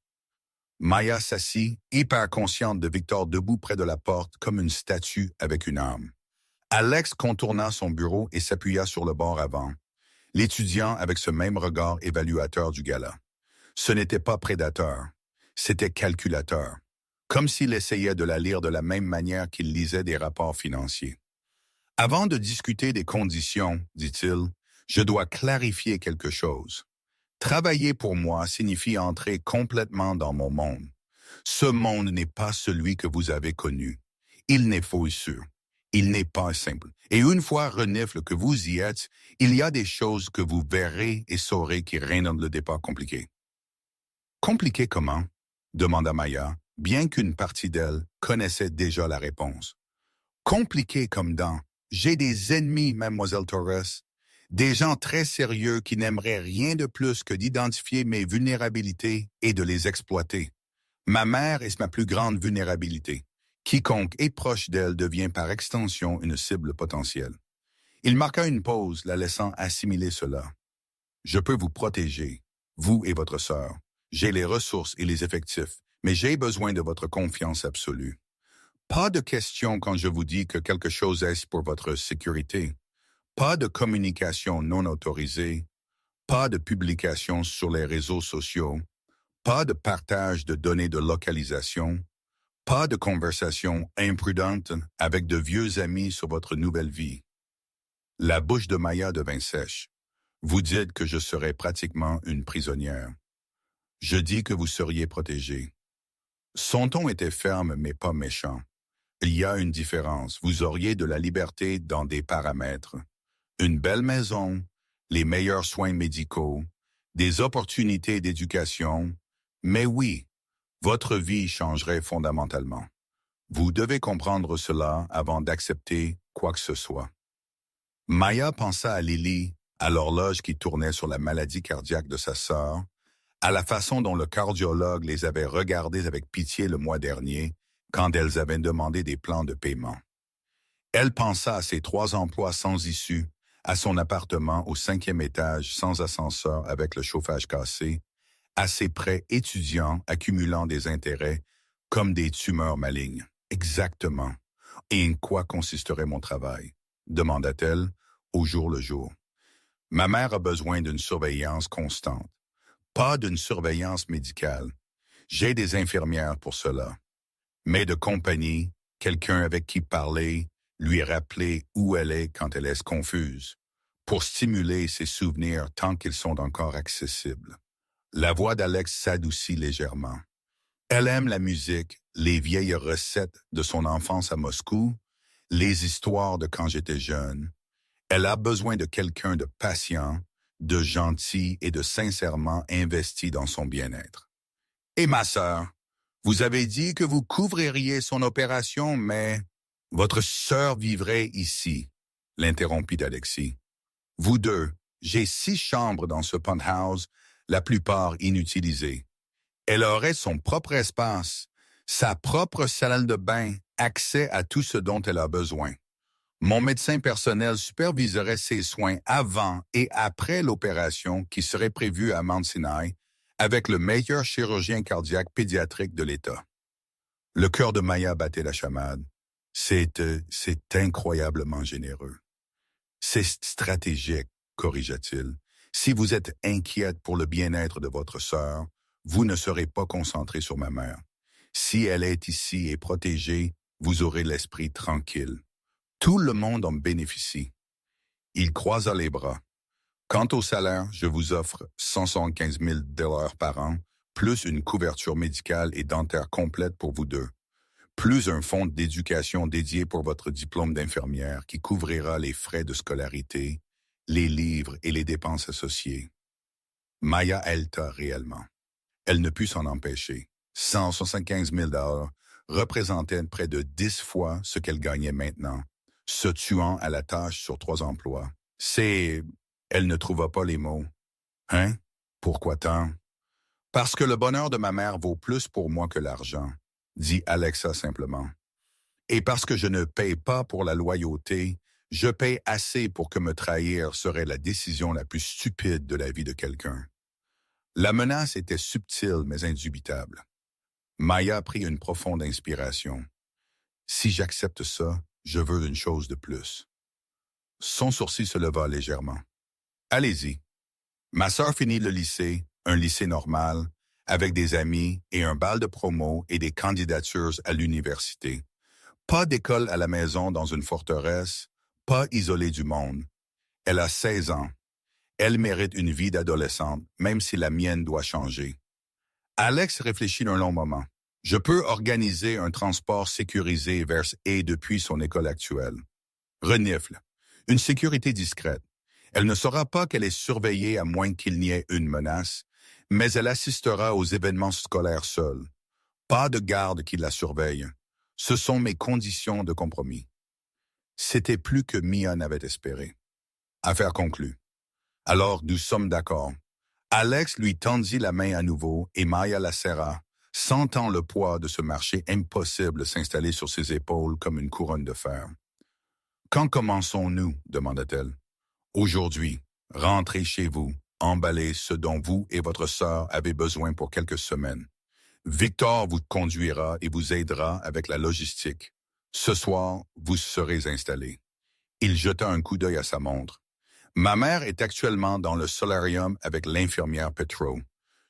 Maya s'assit, hyper consciente de Victor debout près de la porte comme une statue avec une âme. Alex contourna son bureau et s'appuya sur le bord avant, l'étudiant avec ce même regard évaluateur du gala. Ce n'était pas prédateur, c'était calculateur, comme s'il essayait de la lire de la même manière qu'il lisait des rapports financiers. « Avant de discuter des conditions, dit-il, je dois clarifier quelque chose. Travailler pour moi signifie entrer complètement dans mon monde. Ce monde n'est pas celui que vous avez connu. Il n'est faux sûr. Il n'est pas simple. Et une fois renifle que vous y êtes, il y a des choses que vous verrez et saurez qui rendent le départ compliqué. » « Compliqué comment? » demanda Maya, bien qu'une partie d'elle connaissait déjà la réponse. « Compliqué comme dans « J'ai des ennemis, Mademoiselle Torres. Des gens très sérieux qui n'aimeraient rien de plus que d'identifier mes vulnérabilités et de les exploiter. Ma mère est ma plus grande vulnérabilité. Quiconque est proche d'elle devient par extension une cible potentielle. » Il marqua une pause, la laissant assimiler cela. « Je peux vous protéger, vous et votre sœur. J'ai les ressources et les effectifs, mais j'ai besoin de votre confiance absolue. Pas de question quand je vous dis que quelque chose est pour votre sécurité. Pas de communication non autorisée, pas de publication sur les réseaux sociaux, pas de partage de données de localisation, pas de conversation imprudente avec de vieux amis sur votre nouvelle vie. » La bouche de Maya devint sèche. « Vous dites que je serais pratiquement une prisonnière. Je dis que vous seriez protégée. » Son ton était ferme mais pas méchant. « Il y a une différence. Vous auriez de la liberté dans des paramètres. Une belle maison, les meilleurs soins médicaux, des opportunités d'éducation. Mais oui, votre vie changerait fondamentalement. Vous devez comprendre cela avant d'accepter quoi que ce soit. » Maya pensa à Lily, à l'horloge qui tournait sur la maladie cardiaque de sa sœur, à la façon dont le cardiologue les avait regardées avec pitié le mois dernier, quand elles avaient demandé des plans de paiement. Elle pensa à ses 3 emplois sans issue, à son appartement au 5e étage sans ascenseur avec le chauffage cassé, à ses prêts étudiants accumulant des intérêts comme des tumeurs malignes. « Exactement. Et en quoi consisterait mon travail? » demanda-t-elle, au jour le jour. « Ma mère a besoin d'une surveillance constante. Pas d'une surveillance médicale. J'ai des infirmières pour cela. Mais de compagnie, quelqu'un avec qui parler, lui rappeler où elle est quand elle est confuse, pour stimuler ses souvenirs tant qu'ils sont encore accessibles. » La voix d'Alex s'adoucit légèrement. Elle aime la musique, les vieilles recettes de son enfance à Moscou, les histoires de quand j'étais jeune. Elle a besoin de quelqu'un de patient, de gentil et de sincèrement investi dans son bien-être. Et ma sœur, vous avez dit que vous couvririez son opération, mais votre sœur vivrait ici, l'interrompit Alexis. Vous deux, j'ai 6 chambres dans ce penthouse, la plupart inutilisées. Elle aurait son propre espace, sa propre salle de bain, accès à tout ce dont elle a besoin. Mon médecin personnel superviserait ses soins avant et après l'opération qui serait prévue à Mount Sinai avec le meilleur chirurgien cardiaque pédiatrique de l'État. Le cœur de Maya battait la chamade. C'est incroyablement généreux. C'est stratégique, corrigea-t-il. Si vous êtes inquiète pour le bien-être de votre sœur, vous ne serez pas concentré sur ma mère. Si elle est ici et protégée, vous aurez l'esprit tranquille. Tout le monde en bénéficie. Il croisa les bras. Quant au salaire, je vous offre 175 000 $ par an, plus une couverture médicale et dentaire complète pour vous deux, plus un fonds d'éducation dédié pour votre diplôme d'infirmière qui couvrira les frais de scolarité, les livres et les dépenses associées. Maya héleta réellement. Elle ne put s'en empêcher. 175 000 $ représentaient près de 10 fois ce qu'elle gagnait maintenant, se tuant à la tâche sur 3 emplois. Elle ne trouva pas les mots. Hein? Pourquoi tant? Parce que le bonheur de ma mère vaut plus pour moi que l'argent, dit Alexa simplement. Et parce que je ne paye pas pour la loyauté, je paye assez pour que me trahir serait la décision la plus stupide de la vie de quelqu'un. La menace était subtile mais indubitable. Maya prit une profonde inspiration. Si j'accepte ça, je veux une chose de plus. Son sourcil se leva légèrement. Allez-y. Ma sœur finit le lycée, un lycée normal, avec des amis et un bal de promo et des candidatures à l'université. Pas d'école à la maison dans une forteresse, pas isolée du monde. Elle a 16 ans. Elle mérite une vie d'adolescente, même si la mienne doit changer. Alex réfléchit un long moment. Je peux organiser un transport sécurisé vers et depuis son école actuelle. Renifle. Une sécurité discrète. Elle ne saura pas qu'elle est surveillée à moins qu'il n'y ait une menace, mais elle assistera aux événements scolaires seule. Pas de garde qui la surveille. Ce sont mes conditions de compromis. C'était plus que Mia n'avait espéré. Affaire conclue. Alors, nous sommes d'accord. Alex lui tendit la main à nouveau et Maya la serra, sentant le poids de ce marché impossible s'installer sur ses épaules comme une couronne de fer. « Quand commençons-nous » demanda-t-elle. « Aujourd'hui, rentrez chez vous, emballez ce dont vous et votre sœur avez besoin pour quelques semaines. Victor vous conduira et vous aidera avec la logistique. Ce soir, vous serez installés. » Il jeta un coup d'œil à sa montre. « Ma mère est actuellement dans le solarium avec l'infirmière Petro.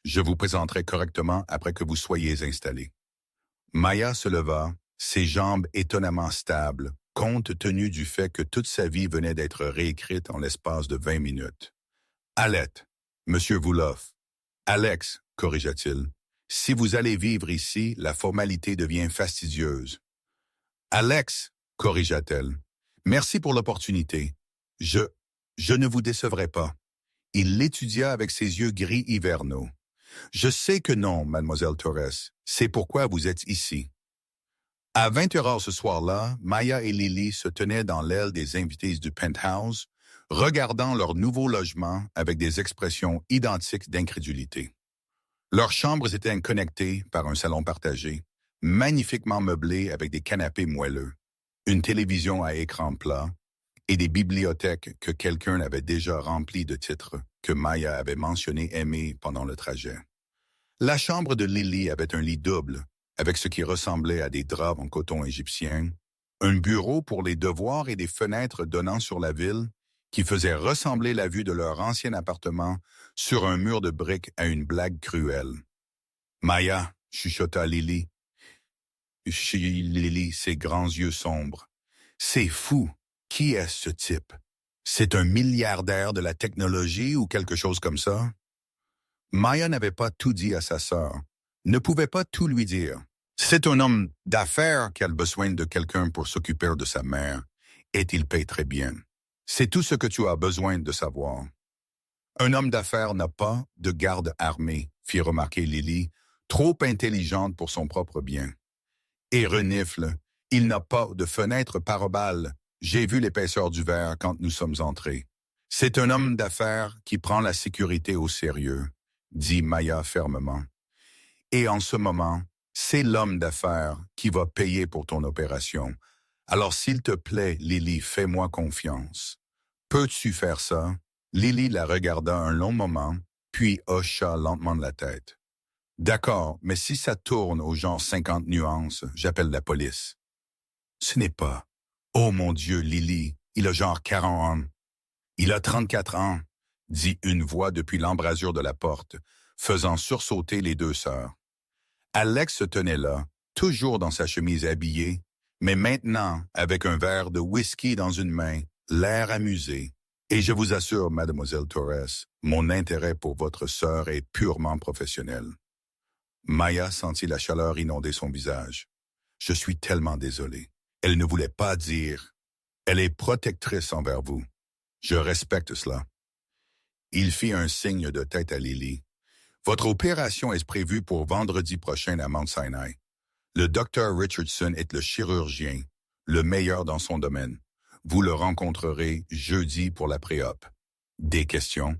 Je vous présenterai correctement après que vous soyez installés. » Maya se leva, ses jambes étonnamment stables, compte tenu du fait que toute sa vie venait d'être réécrite en l'espace de 20 minutes. « Alette, Monsieur Vouloff. Alex, corrigea-t-il. Si vous allez vivre ici, la formalité devient fastidieuse. »« Alex, corrigea-t-elle. Merci pour l'opportunité. Je ne vous décevrai pas. » Il l'étudia avec ses yeux gris hivernaux. « Je sais que non, mademoiselle Torres. C'est pourquoi vous êtes ici. » À 20h ce soir-là, Maya et Lily se tenaient dans l'aile des invités du penthouse, regardant leur nouveau logement avec des expressions identiques d'incrédulité. Leurs chambres étaient connectées par un salon partagé, magnifiquement meublé avec des canapés moelleux, une télévision à écran plat et des bibliothèques que quelqu'un avait déjà remplies de titres que Maya avait mentionné aimer pendant le trajet. La chambre de Lily avait un lit double, avec ce qui ressemblait à des draps en coton égyptien, un bureau pour les devoirs et des fenêtres donnant sur la ville qui faisaient ressembler la vue de leur ancien appartement sur un mur de briques à une blague cruelle. « Maya, » chuchota Lily. Lily, ses grands yeux sombres. « C'est fou. Qui est ce type? C'est un milliardaire de la technologie ou quelque chose comme ça? » Maya n'avait pas tout dit à sa sœur, ne pouvait pas tout lui dire. C'est un homme d'affaires qui a besoin de quelqu'un pour s'occuper de sa mère, et il paye très bien. C'est tout ce que tu as besoin de savoir. Un homme d'affaires n'a pas de garde armée, fit remarquer Lily, trop intelligente pour son propre bien. Et renifle, il n'a pas de fenêtre parabole. J'ai vu l'épaisseur du verre quand nous sommes entrés. C'est un homme d'affaires qui prend la sécurité au sérieux, dit Maya fermement. Et en ce moment, c'est l'homme d'affaires qui va payer pour ton opération. Alors s'il te plaît, Lily, fais-moi confiance. Peux-tu faire ça? Lily la regarda un long moment, puis hocha lentement de la tête. D'accord, mais si ça tourne au genre 50 nuances, j'appelle la police. Ce n'est pas. Oh mon Dieu, Lily, il a genre 40 ans. Il a 34 ans, dit une voix depuis l'embrasure de la porte, faisant sursauter les deux sœurs. Alex se tenait là, toujours dans sa chemise habillée, mais maintenant avec un verre de whisky dans une main, l'air amusé. Et je vous assure, mademoiselle Torres, mon intérêt pour votre sœur est purement professionnel. Maya sentit la chaleur inonder son visage. Je suis tellement désolé. Elle ne voulait pas dire. Elle est protectrice envers vous. Je respecte cela. Il fit un signe de tête à Lily. Votre opération est prévue pour vendredi prochain à Mount Sinai. Le docteur Richardson est le chirurgien, le meilleur dans son domaine. Vous le rencontrerez jeudi pour la pré-op. Des questions?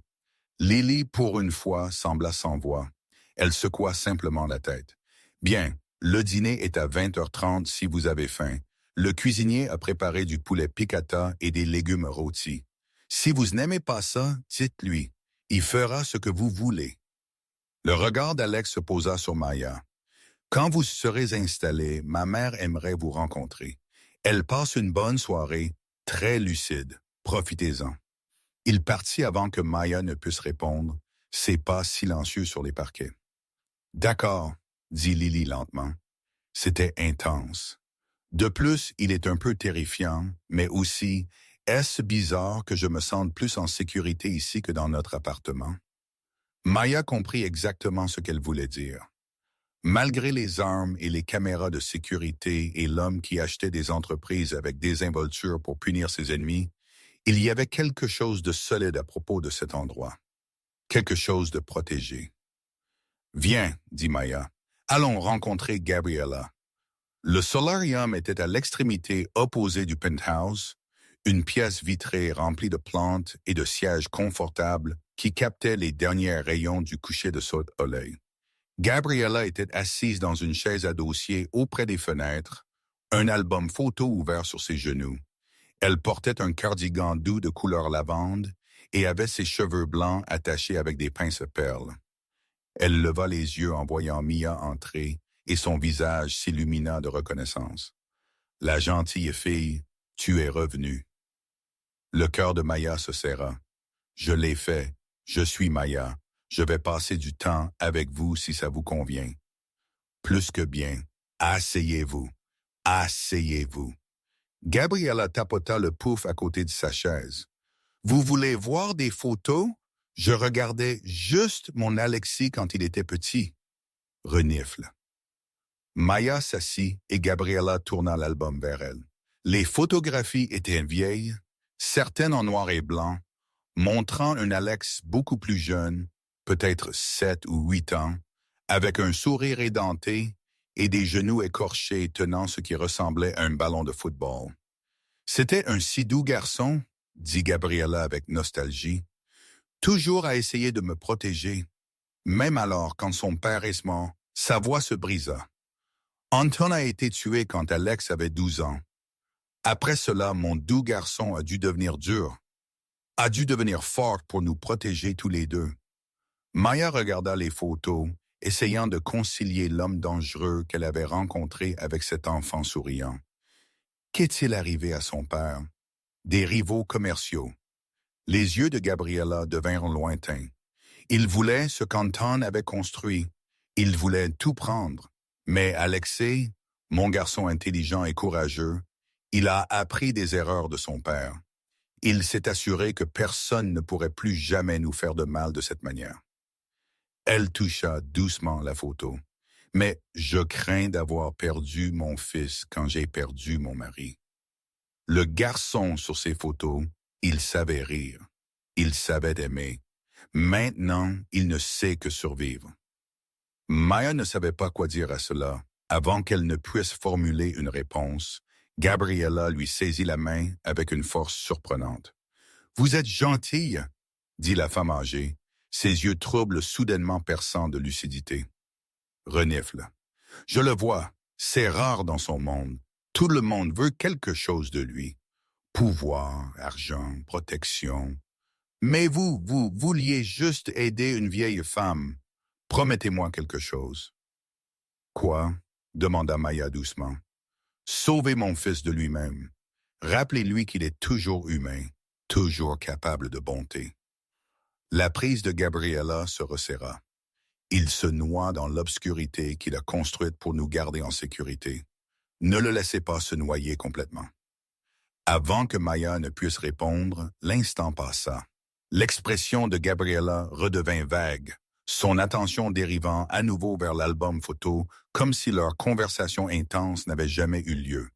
Lily, pour une fois, sembla sans voix. Elle secoua simplement la tête. Bien, le dîner est à 20h30 si vous avez faim. Le cuisinier a préparé du poulet piccata et des légumes rôtis. Si vous n'aimez pas ça, dites-lui. Il fera ce que vous voulez. Le regard d'Alex se posa sur Maya. Quand vous serez installés, ma mère aimerait vous rencontrer. Elle passe une bonne soirée, très lucide. Profitez-en. Il partit avant que Maya ne puisse répondre, ses pas silencieux sur les parquets. D'accord, dit Lily lentement. C'était intense. De plus, il est un peu terrifiant, mais aussi, est-ce bizarre que je me sente plus en sécurité ici que dans notre appartement? Maya comprit exactement ce qu'elle voulait dire. Malgré les armes et les caméras de sécurité et l'homme qui achetait des entreprises avec désinvolture pour punir ses ennemis, il y avait quelque chose de solide à propos de cet endroit. Quelque chose de protégé. « Viens, dit Maya. Allons rencontrer Gabriella. » Le solarium était à l'extrémité opposée du penthouse, une pièce vitrée remplie de plantes et de sièges confortables qui captaient les derniers rayons du coucher de soleil. Gabriella était assise dans une chaise à dossier auprès des fenêtres, un album photo ouvert sur ses genoux. Elle portait un cardigan doux de couleur lavande et avait ses cheveux blancs attachés avec des pinces à perles. Elle leva les yeux en voyant Mia entrer et son visage s'illumina de reconnaissance. « La gentille fille, tu es revenue. » Le cœur de Maya se serra. « Je l'ai fait. Je suis Maya. Je vais passer du temps avec vous si ça vous convient. » Plus que bien. Asseyez-vous. Asseyez-vous. Gabriella tapota le pouf à côté de sa chaise. « Vous voulez voir des photos? Je regardais juste mon Alexis quand il était petit. » Renifle. Maya s'assit et Gabriella tourna l'album vers elle. Les photographies étaient vieilles, certaines en noir et blanc, montrant un Alex beaucoup plus jeune, peut-être 7 ou 8 ans, avec un sourire édenté et des genoux écorchés tenant ce qui ressemblait à un ballon de football. « C'était un si doux garçon, » dit Gabriella avec nostalgie, « toujours à essayer de me protéger. Même alors, quand son père est mort, sa voix se brisa. Anton a été tué quand Alex avait 12 ans. Après cela, mon doux garçon a dû devenir dur, a dû devenir fort pour nous protéger tous les deux. » Maya regarda les photos, essayant de concilier l'homme dangereux qu'elle avait rencontré avec cet enfant souriant. Qu'est-il arrivé à son père? Des rivaux commerciaux. Les yeux de Gabriella devinrent lointains. Il voulait ce qu'Anton avait construit. Il voulait tout prendre. Mais Alexei, mon garçon intelligent et courageux, il a appris des erreurs de son père. Il s'est assuré que personne ne pourrait plus jamais nous faire de mal de cette manière. Elle toucha doucement la photo. Mais je crains d'avoir perdu mon fils quand j'ai perdu mon mari. Le garçon sur ces photos, il savait rire. Il savait aimer. Maintenant, il ne sait que survivre. Maya ne savait pas quoi dire à cela. Avant qu'elle ne puisse formuler une réponse, Gabriella lui saisit la main avec une force surprenante. « Vous êtes gentille, » dit la femme âgée, ses yeux troubles soudainement perçants de lucidité. Renifle. « Je le vois, c'est rare dans son monde. Tout le monde veut quelque chose de lui. Pouvoir, argent, protection. Mais vous vouliez juste aider une vieille femme. Promettez-moi quelque chose. » « Quoi? » demanda Maya doucement. « Sauvez mon fils de lui-même. Rappelez-lui qu'il est toujours humain, toujours capable de bonté. » La prise de Gabriella se resserra. Il se noie dans l'obscurité qu'il a construite pour nous garder en sécurité. Ne le laissez pas se noyer complètement. Avant que Maya ne puisse répondre, l'instant passa. L'expression de Gabriella redevint vague, son attention dérivant à nouveau vers l'album photo, comme si leur conversation intense n'avait jamais eu lieu.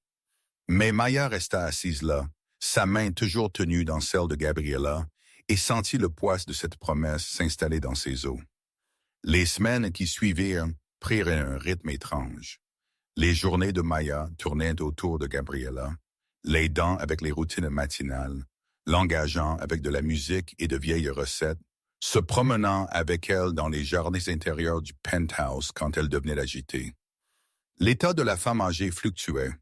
Mais Maya resta assise là, sa main toujours tenue dans celle de Gabriella, et sentit le poids de cette promesse s'installer dans ses os. Les semaines qui suivirent prirent un rythme étrange. Les journées de Maya tournaient autour de Gabriella, l'aidant avec les routines matinales, l'engageant avec de la musique et de vieilles recettes, se promenant avec elle dans les jardins intérieurs du penthouse quand elle devenait l'agitée. L'état de la femme âgée fluctuait.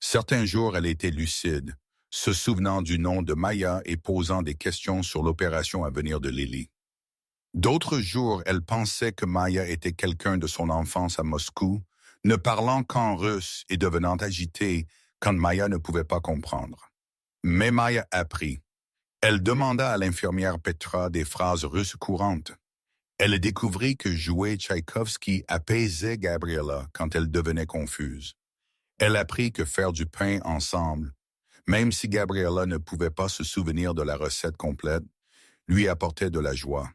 Certains jours, elle était lucide, se souvenant du nom de Maya et posant des questions sur l'opération à venir de Lily. D'autres jours, elle pensait que Maya était quelqu'un de son enfance à Moscou, ne parlant qu'en russe et devenant agitée quand Maya ne pouvait pas comprendre. Mais Maya apprit. Elle demanda à l'infirmière Petra des phrases russes courantes. Elle découvrit que jouer Tchaïkovski apaisait Gabriella quand elle devenait confuse. Elle apprit que faire du pain ensemble, même si Gabriella ne pouvait pas se souvenir de la recette complète, lui apportait de la joie.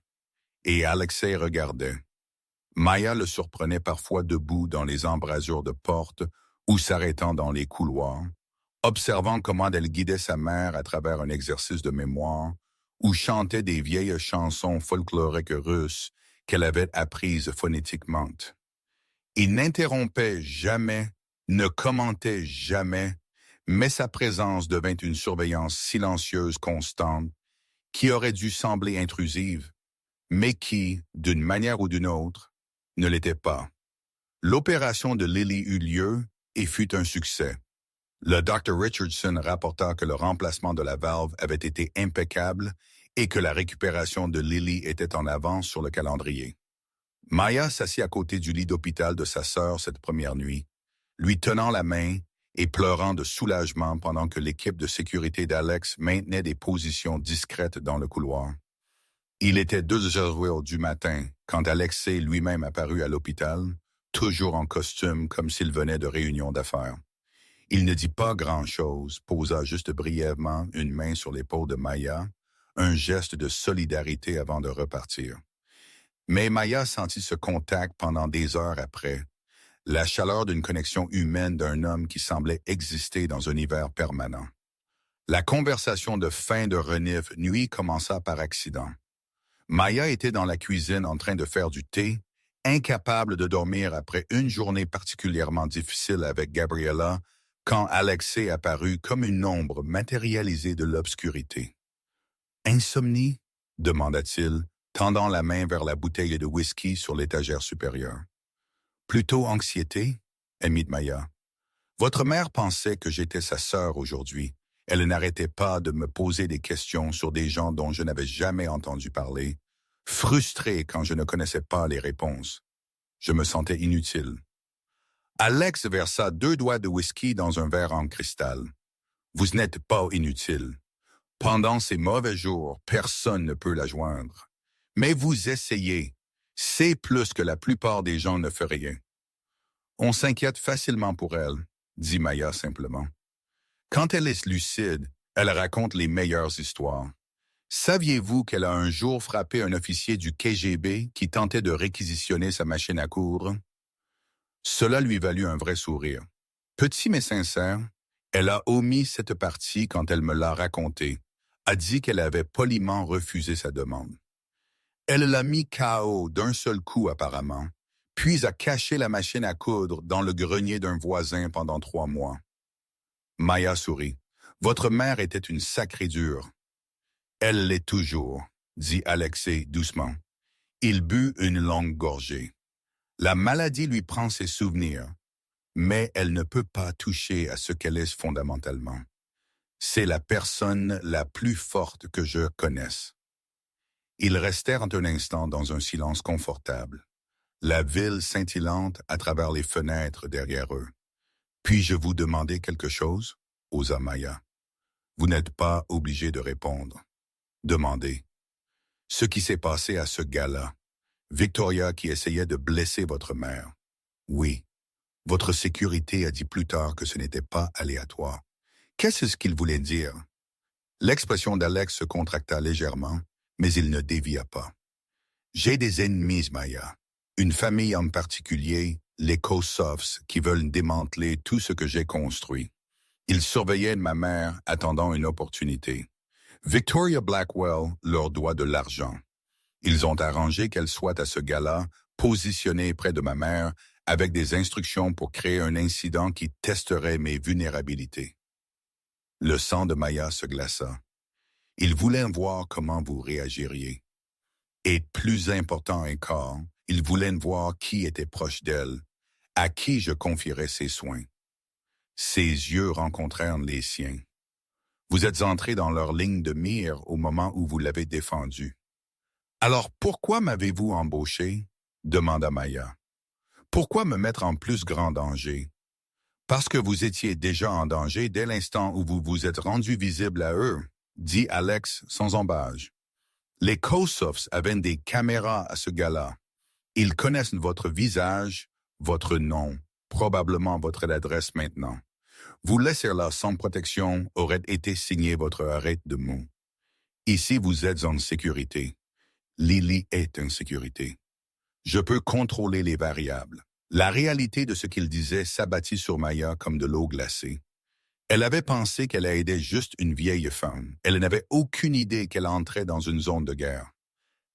Et Alexei regardait. Maya le surprenait parfois debout dans les embrasures de portes ou s'arrêtant dans les couloirs, observant comment elle guidait sa mère à travers un exercice de mémoire ou chantait des vieilles chansons folkloriques russes qu'elle avait apprises phonétiquement. Il n'interrompait jamais, ne commentait jamais, mais sa présence devint une surveillance silencieuse constante qui aurait dû sembler intrusive, mais qui, d'une manière ou d'une autre, ne l'était pas. L'opération de Lily eut lieu et fut un succès. Le Dr. Richardson rapporta que le remplacement de la valve avait été impeccable et que la récupération de Lily était en avance sur le calendrier. Maya s'assit à côté du lit d'hôpital de sa sœur cette première nuit, lui tenant la main et pleurant de soulagement pendant que l'équipe de sécurité d'Alex maintenait des positions discrètes dans le couloir. Il était 2h du matin quand Alexei lui-même apparut à l'hôpital, toujours en costume comme s'il venait de réunion d'affaires. Il ne dit pas grand-chose, posa juste brièvement une main sur l'épaule de Maya, un geste de solidarité avant de repartir. Mais Maya sentit ce contact pendant des heures après, la chaleur d'une connexion humaine d'un homme qui semblait exister dans un hiver permanent. La conversation de fin de renif nuit commença par accident. Maya était dans la cuisine en train de faire du thé, incapable de dormir après une journée particulièrement difficile avec Gabriella, quand Alexei apparut comme une ombre matérialisée de l'obscurité. « Insomnie ?» demanda-t-il, tendant la main vers la bouteille de whisky sur l'étagère supérieure. « Plutôt anxiété ?» émit Maya. « Votre mère pensait que j'étais sa sœur aujourd'hui. Elle n'arrêtait pas de me poser des questions sur des gens dont je n'avais jamais entendu parler, frustrée quand je ne connaissais pas les réponses. Je me sentais inutile. » Alex versa 2 doigts de whisky dans un verre en cristal. « Vous n'êtes pas inutile. Pendant ces mauvais jours, personne ne peut la joindre. Mais vous essayez. C'est plus que la plupart des gens ne feraient. On s'inquiète facilement pour elle, » dit Maya simplement. « Quand elle est lucide, elle raconte les meilleures histoires. Saviez-vous qu'elle a un jour frappé un officier du KGB qui tentait de réquisitionner sa machine à coudre? Cela lui valut un vrai sourire. Petit mais sincère, elle a omis cette partie quand elle me l'a racontée, a dit qu'elle avait poliment refusé sa demande. Elle l'a mis KO d'un seul coup apparemment, puis a caché la machine à coudre dans le grenier d'un voisin pendant 3 mois. Maya sourit. Votre mère était une sacrée dure. Elle l'est toujours, dit Alexei doucement. Il but une longue gorgée. La maladie lui prend ses souvenirs, mais elle ne peut pas toucher à ce qu'elle est fondamentalement. C'est la personne la plus forte que je connaisse. Ils restèrent un instant dans un silence confortable, la ville scintillante à travers les fenêtres derrière eux. Puis-je vous demander quelque chose? Osa Maya. Vous n'êtes pas obligé de répondre. Demandez. Ce qui s'est passé à ce gars-là. Victoria qui essayait de blesser votre mère. Oui. Votre sécurité a dit plus tard que ce n'était pas aléatoire. Qu'est-ce qu'il voulait dire? L'expression d'Alex se contracta légèrement, mais il ne dévia pas. J'ai des ennemis, Maya. Une famille en particulier, les Kosovs, qui veulent démanteler tout ce que j'ai construit. Ils surveillaient ma mère, attendant une opportunité. Victoria Blackwell leur doit de l'argent. Ils ont arrangé qu'elle soit à ce gala, positionnée près de ma mère, avec des instructions pour créer un incident qui testerait mes vulnérabilités. Le sang de Maya se glaça. Ils voulaient voir comment vous réagiriez. Et plus important encore, ils voulaient voir qui était proche d'elle, à qui je confierais ses soins. Ses yeux rencontrèrent les siens. Vous êtes entré dans leur ligne de mire au moment où vous l'avez défendue. Alors pourquoi m'avez-vous embauché? Demanda Maya. Pourquoi me mettre en plus grand danger? Parce que vous étiez déjà en danger dès l'instant où vous vous êtes rendu visible à eux, dit Alex sans embâge. Les Kosovs avaient des caméras à ce gala. Ils connaissent votre visage, votre nom, probablement votre adresse maintenant. Vous laisser là sans protection aurait été signé votre arrêt de mot. Ici, vous êtes en sécurité. Lily est en sécurité. Je peux contrôler les variables. La réalité de ce qu'il disait s'abattit sur Maya comme de l'eau glacée. Elle avait pensé qu'elle aidait juste une vieille femme. Elle n'avait aucune idée qu'elle entrait dans une zone de guerre.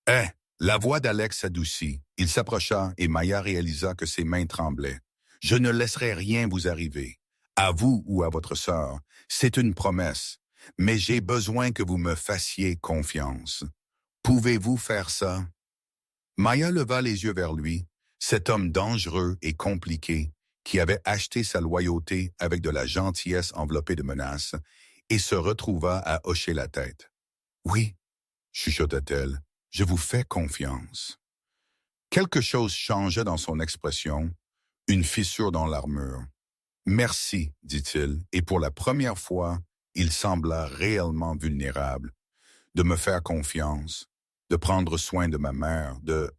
Eh! La voix d'Alex s'adoucit. Il s'approcha et Maya réalisa que ses mains tremblaient. Je ne laisserai rien vous arriver. À vous ou à votre sœur. C'est une promesse. Mais j'ai besoin que vous me fassiez confiance. Pouvez-vous faire ça? Maya leva les yeux vers lui, cet homme dangereux et compliqué qui avait acheté sa loyauté avec de la gentillesse enveloppée de menaces et se retrouva à hocher la tête. Oui, chuchota-t-elle, je vous fais confiance. Quelque chose changeait dans son expression, une fissure dans l'armure. Merci, dit-il, et pour la première fois, il sembla réellement vulnérable, de me faire confiance, de prendre soin de ma mère, de...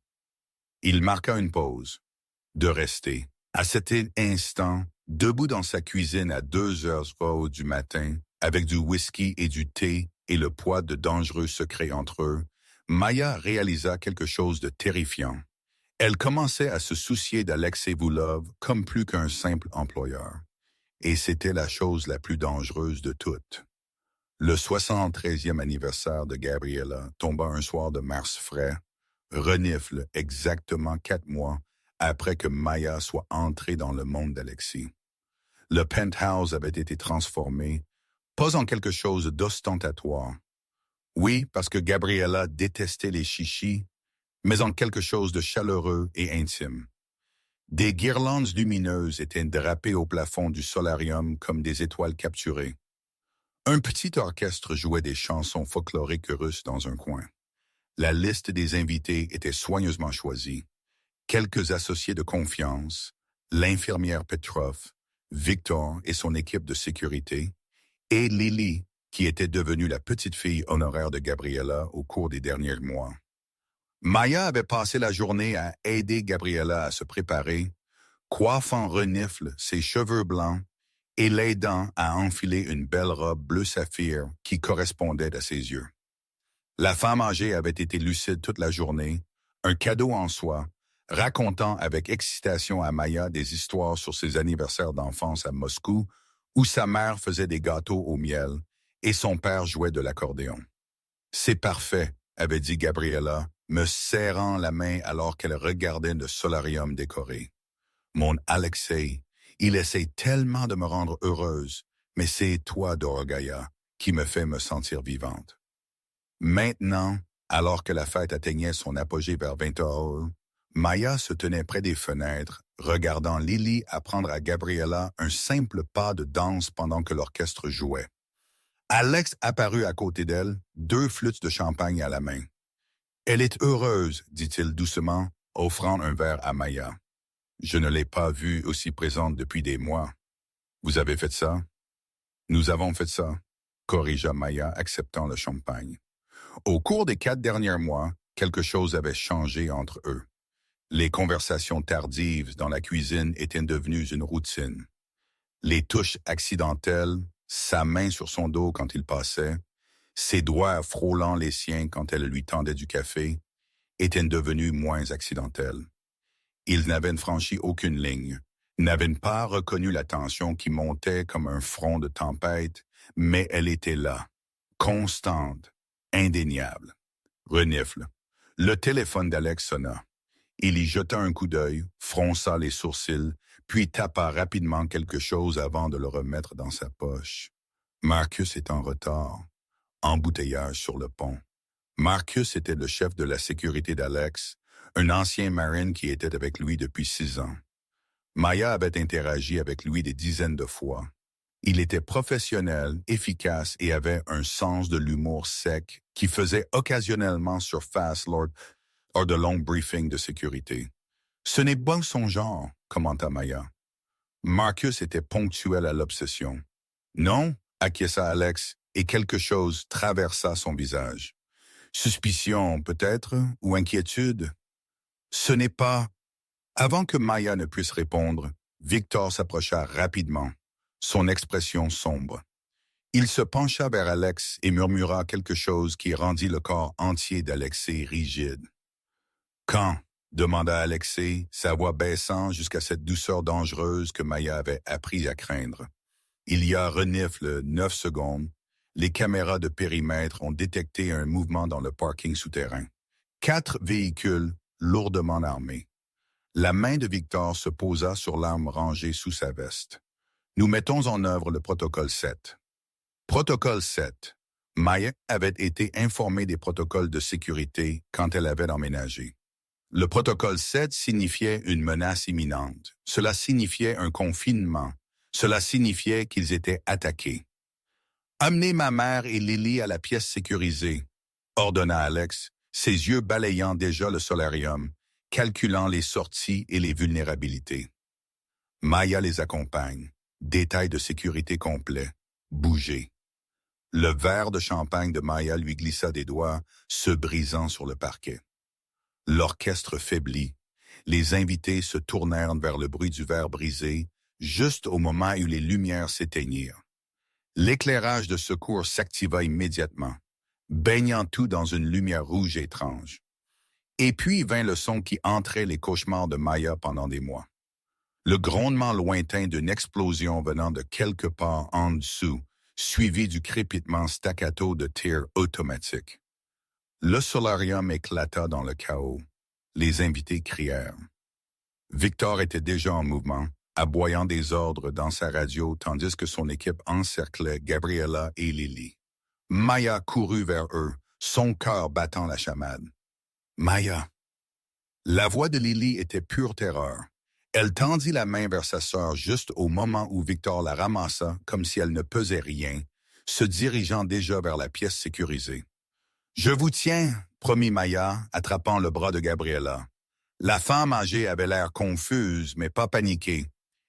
Il marqua une pause, de rester. À cet instant, debout dans sa cuisine à 2h du matin, avec du whisky et du thé et le poids de dangereux secrets entre eux, Maya réalisa quelque chose de terrifiant. Elle commençait à se soucier d'Alexei Vulov comme plus qu'un simple employeur. Et c'était la chose la plus dangereuse de toutes. Le 73e anniversaire de Gabriella tomba un soir de mars frais, renifle exactement 4 mois après que Maya soit entrée dans le monde d'Alexis. Le penthouse avait été transformé, pas en quelque chose d'ostentatoire. Oui, parce que Gabriella détestait les chichis, mais en quelque chose de chaleureux et intime. Des guirlandes lumineuses étaient drapées au plafond du solarium comme des étoiles capturées. Un petit orchestre jouait des chansons folkloriques russes dans un coin. La liste des invités était soigneusement choisie. Quelques associés de confiance, l'infirmière Petrov, Victor et son équipe de sécurité, et Lily, qui était devenue la petite fille honoraire de Gabriella au cours des derniers mois. Maya avait passé la journée à aider Gabriella à se préparer, coiffant renifle ses cheveux blancs et l'aidant à enfiler une belle robe bleu saphir qui correspondait à ses yeux. La femme âgée avait été lucide toute la journée, un cadeau en soi, racontant avec excitation à Maya des histoires sur ses anniversaires d'enfance à Moscou, où sa mère faisait des gâteaux au miel et son père jouait de l'accordéon. C'est parfait, avait dit Gabriella, me serrant la main alors qu'elle regardait le solarium décoré. Mon Alexei, il essaie tellement de me rendre heureuse, mais c'est toi, Dorogaya, qui me fait me sentir vivante. Maintenant, alors que la fête atteignait son apogée vers 20 heures, Maya se tenait près des fenêtres, regardant Lily apprendre à Gabriella un simple pas de danse pendant que l'orchestre jouait. Alex apparut à côté d'elle, 2 flûtes de champagne à la main. « Elle est heureuse, dit-il doucement, offrant un verre à Maya. « Je ne l'ai pas vue aussi présente depuis des mois. Vous avez fait ça? »« Nous avons fait ça, » corrigea Maya, acceptant le champagne. Au cours des 4 derniers mois, quelque chose avait changé entre eux. Les conversations tardives dans la cuisine étaient devenues une routine. Les touches accidentelles, sa main sur son dos quand il passait, ses doigts frôlant les siens quand elle lui tendait du café, étaient devenus moins accidentelles. Ils n'avaient franchi aucune ligne, n'avaient pas reconnu la tension qui montait comme un front de tempête, mais elle était là, constante, indéniable. Renifle. Le téléphone d'Alex sonna. Il y jeta un coup d'œil, fronça les sourcils, puis tapa rapidement quelque chose avant de le remettre dans sa poche. Marcus est en retard. Embouteillage sur le pont. Marcus était le chef de la sécurité d'Alex, un ancien marine qui était avec lui depuis 6 ans. Maya avait interagi avec lui des dizaines de fois. Il était professionnel, efficace et avait un sens de l'humour sec qui faisait occasionnellement surface lors de longs briefings de sécurité. « Ce n'est pas son genre », commenta Maya. Marcus était ponctuel à l'obsession. « Non », acquiesça Alex, et quelque chose traversa son visage. Suspicion, peut-être, ou inquiétude. Ce n'est pas... Avant que Maya ne puisse répondre, Victor s'approcha rapidement, son expression sombre. Il se pencha vers Alex et murmura quelque chose qui rendit le corps entier d'Alexei rigide. « Quand ?» demanda Alexei, sa voix baissant jusqu'à cette douceur dangereuse que Maya avait appris à craindre. Il y a renifle 9 secondes. Les caméras de périmètre ont détecté un mouvement dans le parking souterrain. 4 véhicules lourdement armés. La main de Victor se posa sur l'arme rangée sous sa veste. Nous mettons en œuvre le protocole 7. Protocole 7. Maya avait été informée des protocoles de sécurité quand elle avait emménagé. Le protocole 7 signifiait une menace imminente. Cela signifiait un confinement. Cela signifiait qu'ils étaient attaqués. « Amenez ma mère et Lily à la pièce sécurisée », ordonna Alex, ses yeux balayant déjà le solarium, calculant les sorties et les vulnérabilités. Maya les accompagne. Détail de sécurité complet. Bouger. Le verre de champagne de Maya lui glissa des doigts, se brisant sur le parquet. L'orchestre faiblit. Les invités se tournèrent vers le bruit du verre brisé, juste au moment où les lumières s'éteignirent. L'éclairage de secours s'activa immédiatement, baignant tout dans une lumière rouge étrange. Et puis vint le son qui entrait les cauchemars de Maya pendant des mois. Le grondement lointain d'une explosion venant de quelque part en dessous, suivi du crépitement staccato de tirs automatiques. Le solarium éclata dans le chaos. Les invités crièrent. Victor était déjà en mouvement, aboyant des ordres dans sa radio tandis que son équipe encerclait Gabriella et Lily. Maya courut vers eux, son cœur battant la chamade. « Maya !» La voix de Lily était pure terreur. Elle tendit la main vers sa sœur juste au moment où Victor la ramassa comme si elle ne pesait rien, se dirigeant déjà vers la pièce sécurisée. « Je vous tiens !» promit Maya, attrapant le bras de Gabriella. La femme âgée avait l'air confuse, mais pas paniquée.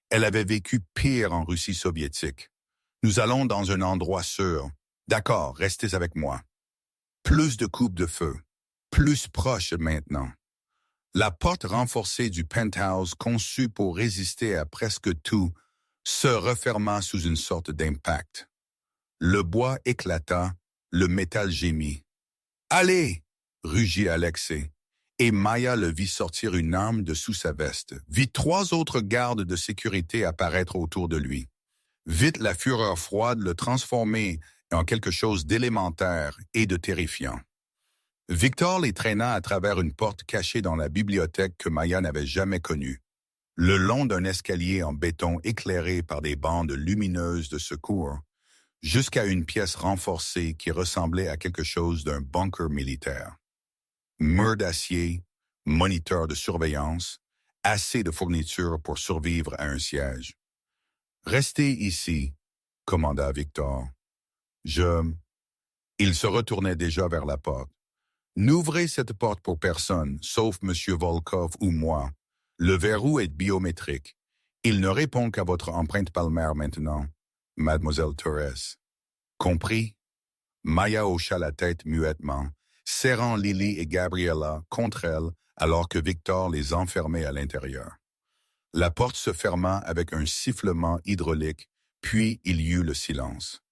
Elle avait vécu pire en Russie soviétique. « Nous allons dans un endroit sûr. D'accord, restez avec moi. » Plus de coupes de feu. Plus proche maintenant. La porte renforcée du penthouse, conçue pour résister à presque tout, se referma sous une sorte d'impact. Le bois éclata, le métal gémit. Allez! Rugit Alexei. Et Maya le vit sortir une arme de sous sa veste, vit 3 autres gardes de sécurité apparaître autour de lui. Vite la fureur froide le transformait en quelque chose d'élémentaire et de terrifiant. Victor les traîna à travers une porte cachée dans la bibliothèque que Maya n'avait jamais connue, le long d'un escalier en béton éclairé par des bandes lumineuses de secours, jusqu'à une pièce renforcée qui ressemblait à quelque chose d'un bunker militaire. Murs d'acier, moniteur de surveillance, assez de fournitures pour survivre à un siège. « Restez ici », commanda Victor. Il se retournait déjà vers la porte. « N'ouvrez cette porte pour personne, sauf M. Volkov ou moi. Le verrou est biométrique. Il ne répond qu'à votre empreinte palmaire maintenant, Mademoiselle Torres. » Compris? Maya hocha la tête muettement, serrant Lily et Gabriella contre elle alors que Victor les enfermait à l'intérieur. La porte se ferma avec un sifflement hydraulique, puis il y eut le silence.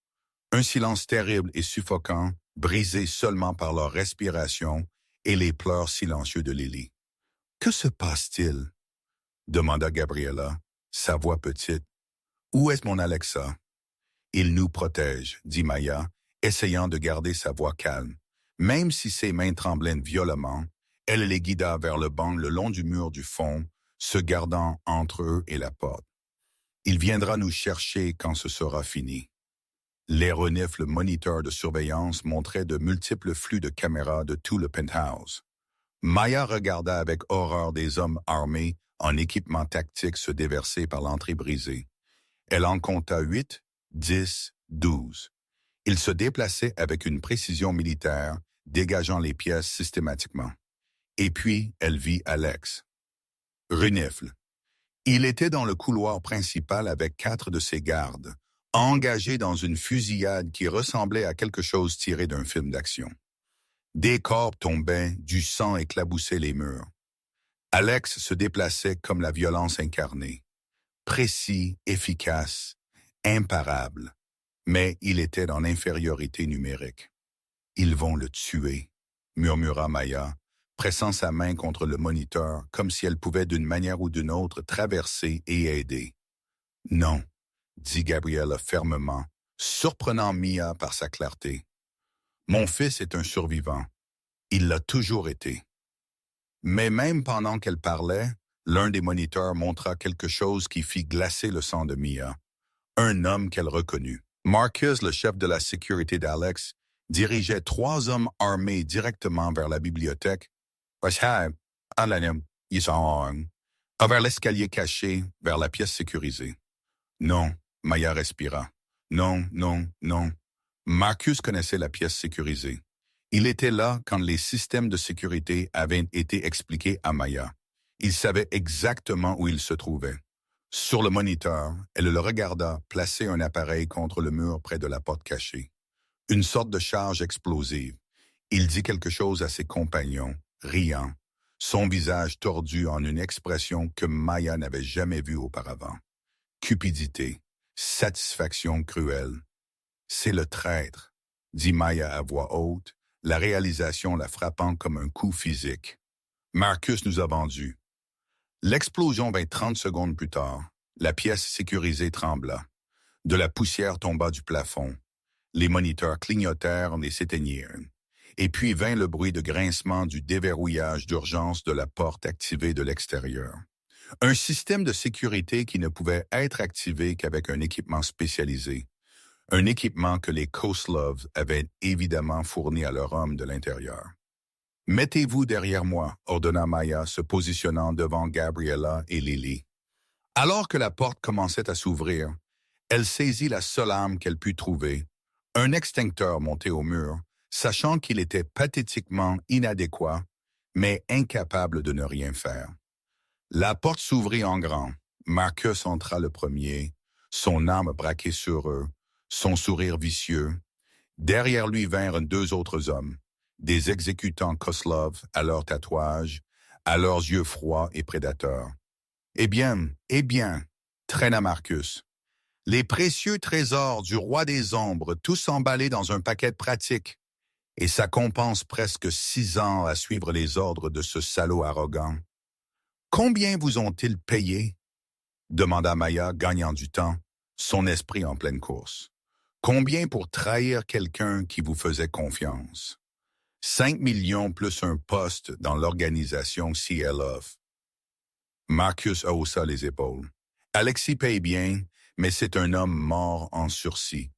Un silence terrible et suffocant, brisé seulement par leur respiration et les pleurs silencieux de Lily. « Que se passe-t-il? » demanda Gabriella, sa voix petite. « Où est mon Alexa? » « Il nous protège, » dit Maya, essayant de garder sa voix calme. Même si ses mains tremblaient violemment, elle les guida vers le banc le long du mur du fond, se gardant entre eux et la porte. « Il viendra nous chercher quand ce sera fini. » L'aéronef, le moniteur de surveillance, montrait de multiples flux de caméras de tout le penthouse. Maya regarda avec horreur des hommes armés en équipement tactique se déverser par l'entrée brisée. Elle en compta 8, 10, 12. Ils se déplaçaient avec une précision militaire, dégageant les pièces systématiquement. Et puis, elle vit Alex. Renifle. Il était dans le couloir principal avec 4 de ses gardes, engagés dans une fusillade qui ressemblait à quelque chose tiré d'un film d'action. Des corps tombaient, du sang éclaboussait les murs. Alex se déplaçait comme la violence incarnée. Précis, efficace, imparable. Mais il était en infériorité numérique. « Ils vont le tuer », murmura Maya, pressant sa main contre le moniteur comme si elle pouvait d'une manière ou d'une autre traverser et aider. « Non », dit Gabriella fermement, surprenant Mia par sa clarté. « Mon fils est un survivant. Il l'a toujours été. » Mais même pendant qu'elle parlait, l'un des moniteurs montra quelque chose qui fit glacer le sang de Mia. Un homme qu'elle reconnut. Marcus, le chef de la sécurité d'Alex, dirigeait 3 hommes armés directement vers la bibliothèque, vers l'escalier caché, vers la pièce sécurisée. Non, Maya respira. Non, non, non. Marcus connaissait la pièce sécurisée. Il était là quand les systèmes de sécurité avaient été expliqués à Maya. Il savait exactement où il se trouvait. Sur le moniteur, elle le regarda placer un appareil contre le mur près de la porte cachée. Une sorte de charge explosive. Il dit quelque chose à ses compagnons, riant, son visage tordu en une expression que Maya n'avait jamais vue auparavant. Cupidité, satisfaction cruelle. « C'est le traître », dit Maya à voix haute, la réalisation la frappant comme un coup physique. « Marcus nous a vendus. » L'explosion vint 30 secondes plus tard. La pièce sécurisée trembla. De la poussière tomba du plafond. Les moniteurs clignotèrent et s'éteignirent. Et puis vint le bruit de grincement du déverrouillage d'urgence de la porte activée de l'extérieur. Un système de sécurité qui ne pouvait être activé qu'avec un équipement spécialisé. Un équipement que les Kozlov avaient évidemment fourni à leurs hommes de l'intérieur. « Mettez-vous derrière moi », ordonna Maya, se positionnant devant Gabriella et Lily. Alors que la porte commençait à s'ouvrir, elle saisit la seule arme qu'elle put trouver, un extincteur monté au mur, sachant qu'il était pathétiquement inadéquat, mais incapable de ne rien faire. La porte s'ouvrit en grand. Marcus entra le premier, son arme braquée sur eux, son sourire vicieux. Derrière lui vinrent 2 autres hommes, des exécutants Kozlov à leurs tatouages, à leurs yeux froids et prédateurs. « Eh bien, traîna Marcus. Les précieux trésors du roi des ombres, tous emballés dans un paquet pratique. Et ça compense presque 6 ans à suivre les ordres de ce salaud arrogant. Combien vous ont-ils payé? Demanda Maya, gagnant du temps, son esprit en pleine course. Combien pour trahir quelqu'un qui vous faisait confiance? 5 millions plus un poste dans l'organisation CLF. Marcus haussa les épaules. Alexis paye bien, mais c'est un homme mort en sursis.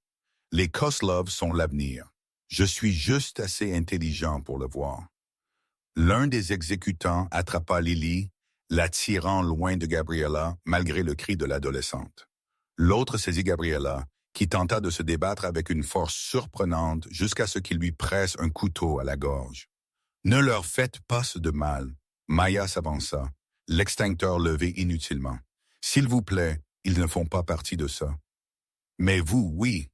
Les Koslov sont l'avenir. Je suis juste assez intelligent pour le voir. L'un des exécutants attrapa Lily, la tirant loin de Gabriella malgré le cri de l'adolescente. L'autre saisit Gabriella, qui tenta de se débattre avec une force surprenante jusqu'à ce qu'il lui presse un couteau à la gorge. Ne leur faites pas de mal. Maya s'avança, l'extincteur levé inutilement. S'il vous plaît, ils ne font pas partie de ça. Mais vous, oui.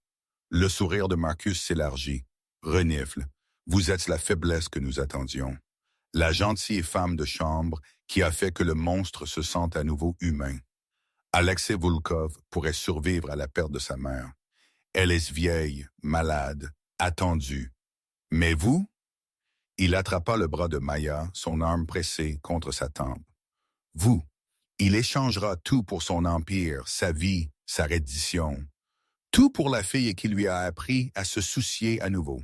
Le sourire de Marcus s'élargit. Renifle. Vous êtes la faiblesse que nous attendions. La gentille femme de chambre qui a fait que le monstre se sente à nouveau humain. Alexei Volkov pourrait survivre à la perte de sa mère. Elle est vieille, malade, attendue. Mais vous? Il attrapa le bras de Maya, son arme pressée contre sa tempe. Vous, il échangera tout pour son empire, sa vie, sa reddition. Tout pour la fille qui lui a appris à se soucier à nouveau.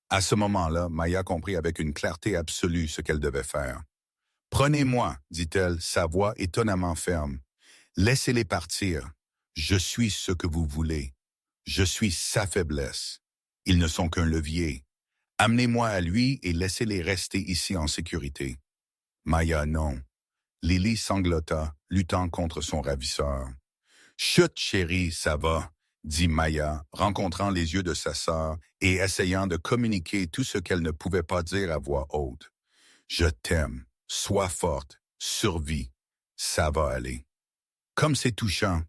À ce moment-là, Maya comprit avec une clarté absolue ce qu'elle devait faire. « Prenez-moi, dit-elle, sa voix étonnamment ferme. Laissez-les partir. Je suis ce que vous voulez. Je suis sa faiblesse. Ils ne sont qu'un levier. Amenez-moi à lui et laissez-les rester ici en sécurité. » Maya, non. Lily sanglota, luttant contre son ravisseur. « Chut, chérie, ça va, » dit Maya, rencontrant les yeux de sa sœur et essayant de communiquer tout ce qu'elle ne pouvait pas dire à voix haute. « Je t'aime. Sois forte. Survis. Ça va aller. » Comme c'est touchant.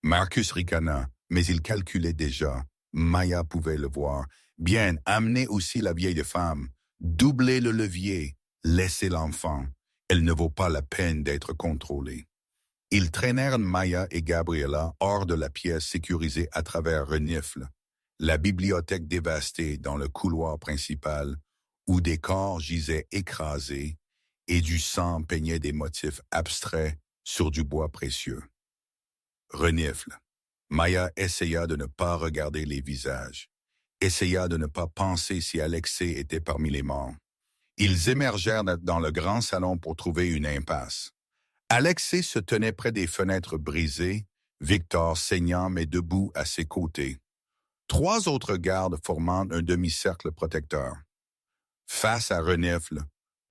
Marcus ricana, mais il calculait déjà. Maya pouvait le voir. Bien, amenez aussi la vieille femme. Doublez le levier. Laissez l'enfant. Elle ne vaut pas la peine d'être contrôlée. Ils traînèrent Maya et Gabriella hors de la pièce sécurisée à travers Renifle, la bibliothèque dévastée dans le couloir principal, où des corps gisaient écrasés et du sang peignait des motifs abstraits sur du bois précieux. Renifle. Maya essaya de ne pas regarder les visages, essaya de ne pas penser si Alexei était parmi les morts. Ils émergèrent dans le grand salon pour trouver une impasse. Alexei se tenait près des fenêtres brisées, Victor saignant mais debout à ses côtés. 3 autres gardes formant un demi-cercle protecteur. Face à Renifle,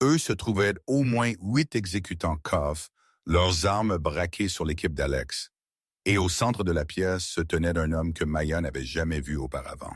eux se trouvaient au moins 8 exécutants COF, leurs armes braquées sur l'équipe d'Alex. Et au centre de la pièce se tenait un homme que Maya n'avait jamais vu auparavant.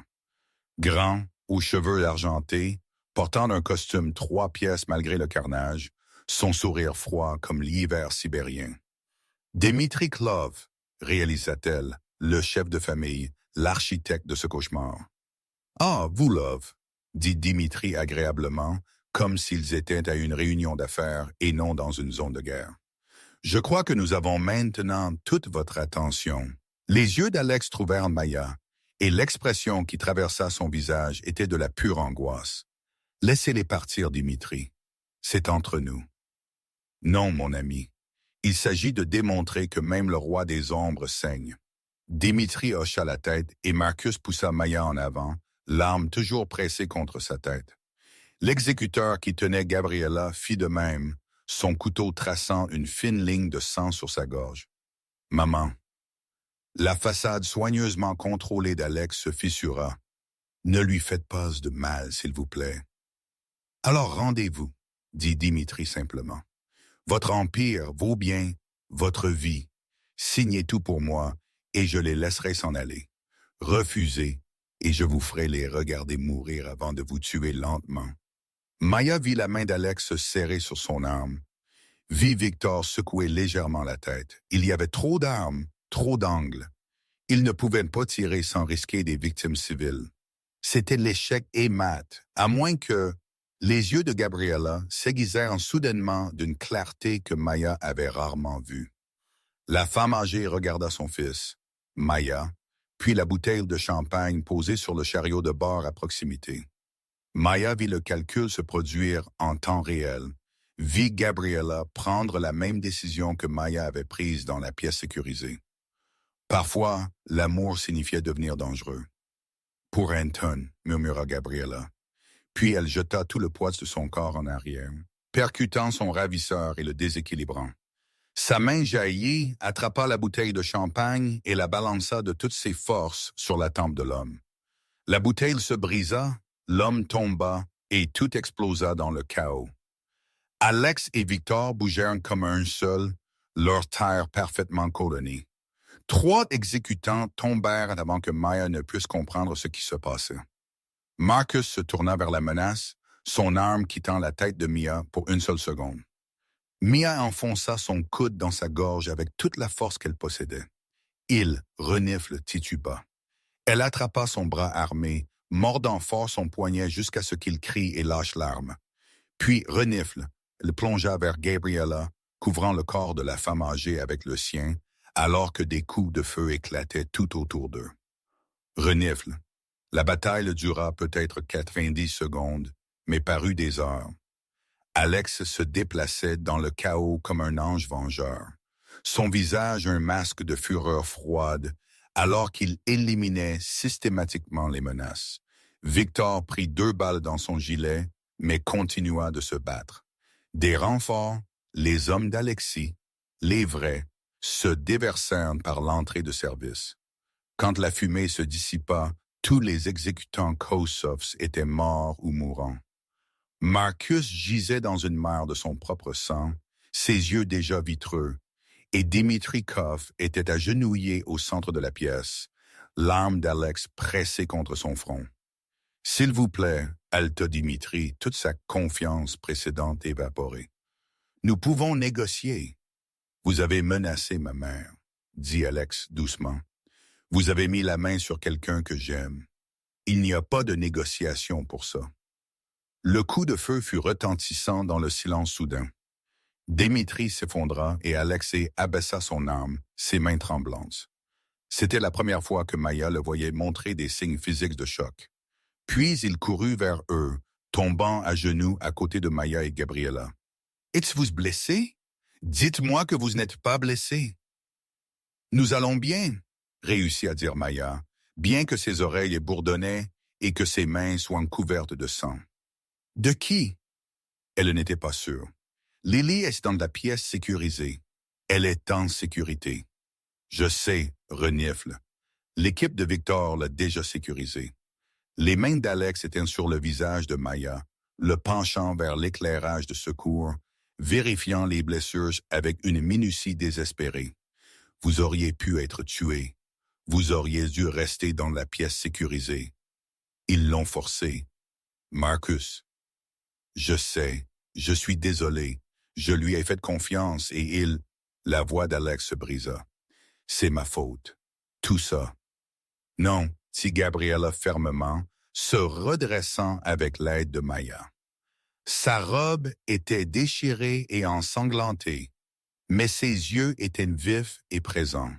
Grand, aux cheveux argentés, portant un costume 3 pièces malgré le carnage, son sourire froid comme l'hiver sibérien. « Dimitri Klov », réalisa-t-elle, le chef de famille, l'architecte de ce cauchemar. « Ah, vous, Love », dit Dimitri agréablement, comme s'ils étaient à une réunion d'affaires et non dans une zone de guerre. « Je crois que nous avons maintenant toute votre attention. » Les yeux d'Alex trouvèrent Maya, et l'expression qui traversa son visage était de la pure angoisse. « Laissez-les partir, Dimitri. C'est entre nous. » « Non, mon ami. Il s'agit de démontrer que même le roi des ombres saigne. » Dimitri hocha la tête et Marcus poussa Maya en avant, l'arme toujours pressée contre sa tête. L'exécuteur qui tenait Gabriella fit de même, son couteau traçant une fine ligne de sang sur sa gorge. « Maman. » La façade soigneusement contrôlée d'Alex se fissura. « Ne lui faites pas de mal, s'il vous plaît. »« Alors rendez-vous, » dit Dimitri simplement. Votre empire vaut bien votre vie. Signez tout pour moi, et je les laisserai s'en aller. Refusez, et je vous ferai les regarder mourir avant de vous tuer lentement. Maya vit la main d'Alex se serrer sur son arme. Vit Victor secouer légèrement la tête. Il y avait trop d'armes, trop d'angles. Il ne pouvait pas tirer sans risquer des victimes civiles. C'était l'échec et mat, à moins que... Les yeux de Gabriella s'aiguisèrent soudainement d'une clarté que Maya avait rarement vue. La femme âgée regarda son fils, Maya, puis la bouteille de champagne posée sur le chariot de bord à proximité. Maya vit le calcul se produire en temps réel, vit Gabriella prendre la même décision que Maya avait prise dans la pièce sécurisée. Parfois, l'amour signifiait devenir dangereux. Pour Anton, murmura Gabriella. Puis elle jeta tout le poids de son corps en arrière, percutant son ravisseur et le déséquilibrant. Sa main jaillit, attrapa la bouteille de champagne et la balança de toutes ses forces sur la tempe de l'homme. La bouteille se brisa, l'homme tomba et tout explosa dans le chaos. Alex et Victor bougèrent comme un seul, leur terre parfaitement couronnée. 3 exécutants tombèrent avant que Maya ne puisse comprendre ce qui se passait. Marcus se tourna vers la menace, son arme quittant la tête de Mia pour une seule seconde. Mia enfonça son coude dans sa gorge avec toute la force qu'elle possédait. Il, renifle, tituba. Elle attrapa son bras armé, mordant fort son poignet jusqu'à ce qu'il crie et lâche l'arme. Puis, renifle, elle plongea vers Gabriella, couvrant le corps de la femme âgée avec le sien, alors que des coups de feu éclataient tout autour d'eux. Renifle. La bataille dura peut-être 90 secondes, mais parut des heures. Alex se déplaçait dans le chaos comme un ange vengeur, son visage un masque de fureur froide, alors qu'il éliminait systématiquement les menaces. Victor prit 2 balles dans son gilet, mais continua de se battre. Des renforts, les hommes d'Alexis, les vrais, se déversèrent par l'entrée de service. Quand la fumée se dissipa, tous les exécutants Kosovs étaient morts ou mourants. Marcus gisait dans une mer de son propre sang, ses yeux déjà vitreux, et Dimitrikov était agenouillé au centre de la pièce, l'arme d'Alex pressée contre son front. « S'il vous plaît, haleta Dimitri, toute sa confiance précédente évaporée. Nous pouvons négocier. Vous avez menacé ma mère, dit Alex doucement. Vous avez mis la main sur quelqu'un que j'aime. Il n'y a pas de négociation pour ça. » Le coup de feu fut retentissant dans le silence soudain. Dimitri s'effondra et Alexei abaissa son arme, ses mains tremblantes. C'était la première fois que Maya le voyait montrer des signes physiques de choc. Puis il courut vers eux, tombant à genoux à côté de Maya et Gabriella. « Êtes-vous blessés? Dites-moi que vous n'êtes pas blessés. »« Nous allons bien, » réussit à dire Maya, bien que ses oreilles bourdonnaient et que ses mains soient couvertes de sang. « De qui? » Elle n'était pas sûre. Lily est dans la pièce sécurisée. Elle est en sécurité. Je sais, renifle. L'équipe de Victor l'a déjà sécurisée. Les mains d'Alex étaient sur le visage de Maya, le penchant vers l'éclairage de secours, vérifiant les blessures avec une minutie désespérée. Vous auriez pu être tué. Vous auriez dû rester dans la pièce sécurisée. Ils l'ont forcé. Marcus. Je sais. Je suis désolé. Je lui ai fait confiance et il... La voix d'Alex se brisa. C'est ma faute. Tout ça. Non, dit Gabriella fermement, se redressant avec l'aide de Maya. Sa robe était déchirée et ensanglantée, mais ses yeux étaient vifs et présents.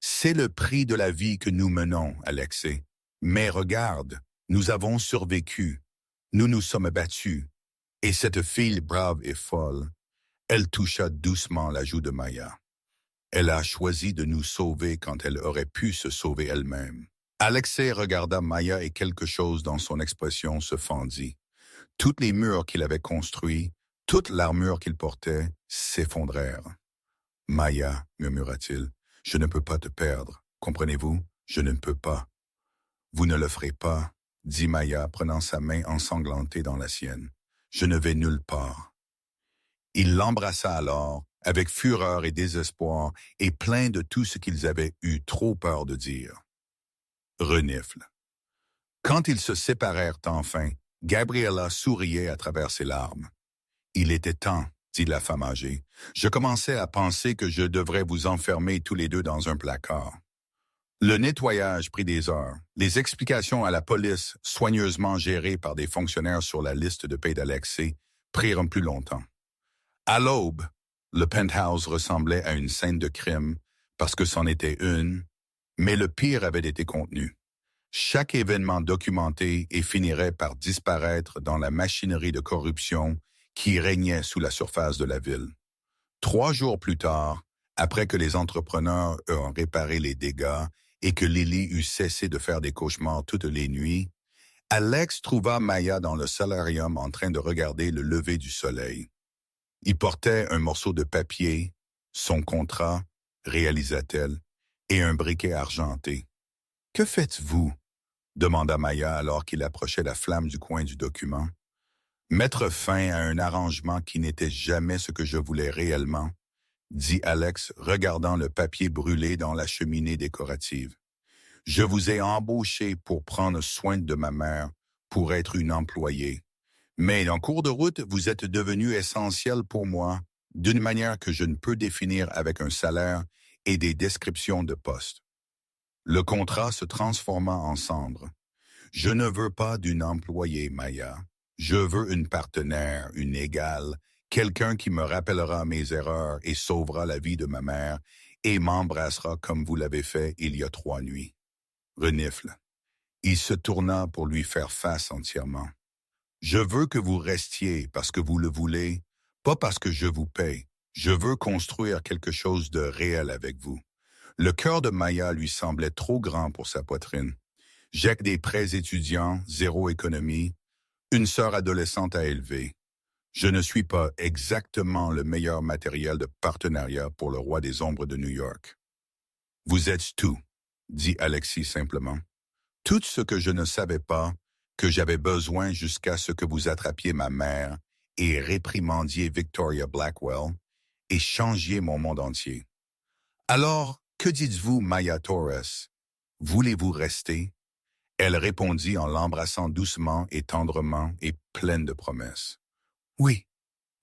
C'est le prix de la vie que nous menons, Alexei. Mais regarde, nous avons survécu. Nous nous sommes battus. Et cette fille brave et folle, elle toucha doucement la joue de Maya. Elle a choisi de nous sauver quand elle aurait pu se sauver elle-même. Alexei regarda Maya et quelque chose dans son expression se fendit. Tous les murs qu'il avait construits, toute l'armure qu'il portait, s'effondrèrent. « Maya, murmura-t-il, je ne peux pas te perdre. Comprenez-vous? Je ne peux pas. »« Vous ne le ferez pas, » dit Maya, prenant sa main ensanglantée dans la sienne. « Je ne vais nulle part. » Il l'embrassa alors, avec fureur et désespoir, et plein de tout ce qu'ils avaient eu trop peur de dire. Renifle. Quand ils se séparèrent enfin, Gabriella souriait à travers ses larmes. « Il était temps, » dit la femme âgée. « Je commençais à penser que je devrais vous enfermer tous les deux dans un placard. » Le nettoyage prit des heures. Les explications à la police, soigneusement gérées par des fonctionnaires sur la liste de paie d'Alexei, prirent plus longtemps. À l'aube, le penthouse ressemblait à une scène de crime, parce que c'en était une, mais le pire avait été contenu. chaque événement documenté et finirait par disparaître dans la machinerie de corruption qui régnait sous la surface de la ville. 3 jours plus tard, après que les entrepreneurs eurent réparé les dégâts et que Lily eut cessé de faire des cauchemars toutes les nuits, Alex trouva Maya dans le solarium en train de regarder le lever du soleil. Il portait un morceau de papier, son contrat, réalisa-t-elle, et un briquet argenté. « Que faites-vous » demanda Maya alors qu'il approchait la flamme du coin du document. « Mettre fin à un arrangement qui n'était jamais ce que je voulais réellement, » dit Alex, regardant le papier brûlé dans la cheminée décorative. « Je vous ai embauché pour prendre soin de ma mère, pour être une employée. Mais en cours de route, vous êtes devenu essentiel pour moi, d'une manière que je ne peux définir avec un salaire et des descriptions de poste. » Le contrat se transforma en cendre. « Je ne veux pas d'une employée, Maya. Je veux une partenaire, une égale, quelqu'un qui me rappellera mes erreurs et sauvera la vie de ma mère et m'embrassera comme vous l'avez fait il y a 3 nuits. » Renifle. Il se tourna pour lui faire face entièrement. « Je veux que vous restiez parce que vous le voulez, pas parce que je vous paye. Je veux construire quelque chose de réel avec vous. » Le cœur de Maya lui semblait trop grand pour sa poitrine. J'ai des prêts étudiants, 0 économie, une sœur adolescente à élever. Je ne suis pas exactement le meilleur matériel de partenariat pour le roi des ombres de New York. « Vous êtes tout, » dit Alexis simplement. « Tout ce que je ne savais pas, que j'avais besoin jusqu'à ce que vous attrapiez ma mère et réprimandiez Victoria Blackwell et changiez mon monde entier. Alors, que dites-vous, Maya Torres? Voulez-vous rester? » Elle répondit en l'embrassant doucement et tendrement et pleine de promesses. « Oui, »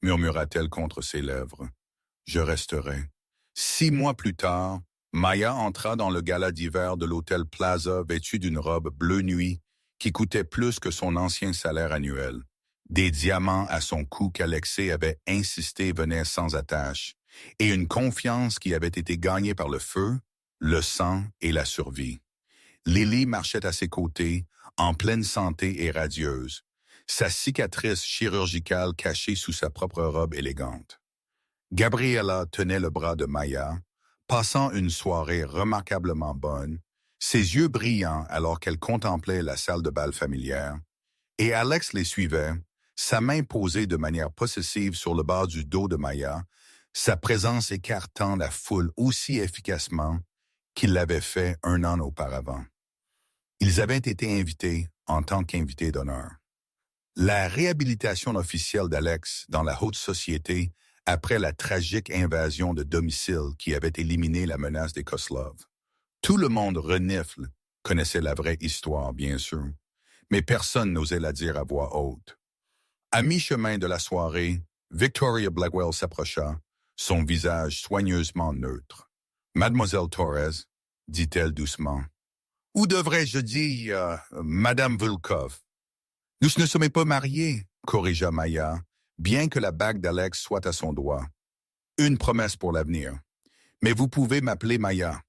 murmura-t-elle contre ses lèvres. « Je resterai. » 6 mois plus tard, Maya entra dans le gala d'hiver de l'hôtel Plaza vêtue d'une robe bleu nuit qui coûtait plus que son ancien salaire annuel. Des diamants à son cou qu'Alexis avait insisté venaient sans attache, et une confiance qui avait été gagnée par le feu, le sang et la survie. Lily marchait à ses côtés, en pleine santé et radieuse, sa cicatrice chirurgicale cachée sous sa propre robe élégante. Gabriella tenait le bras de Maya, passant une soirée remarquablement bonne, ses yeux brillants alors qu'elle contemplait la salle de bal familière, et Alex les suivait, sa main posée de manière possessive sur le bas du dos de Maya, sa présence écartant la foule aussi efficacement qu'il l'avait fait 1 an auparavant. Ils avaient été invités en tant qu'invités d'honneur. La réhabilitation officielle d'Alex dans la haute société après la tragique invasion de domicile qui avait éliminé la menace des Koslov. Tout le monde renifle connaissait la vraie histoire, bien sûr, mais personne n'osait la dire à voix haute. À mi-chemin de la soirée, Victoria Blackwell s'approcha, son visage soigneusement neutre. « Mademoiselle Torres, » dit-elle doucement. « Ou devrais-je dire, Madame Volkov. »« Nous ne sommes pas mariés, » corrigea Maya, bien que la bague d'Alex soit à son doigt. « Une promesse pour l'avenir. Mais vous pouvez m'appeler Maya. »«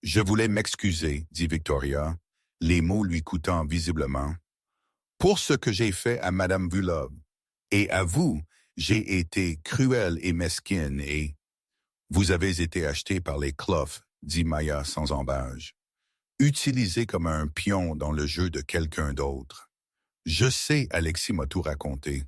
Je voulais m'excuser, » dit Victoria, les mots lui coûtant visiblement. « Pour ce que j'ai fait à Madame Vulov. Et à vous, j'ai été cruelle et mesquine et... »« Vous avez été acheté par les Clough, » dit Maya sans embâge. « Utilisé comme un pion dans le jeu de quelqu'un d'autre. Je sais, Alexis m'a tout raconté. »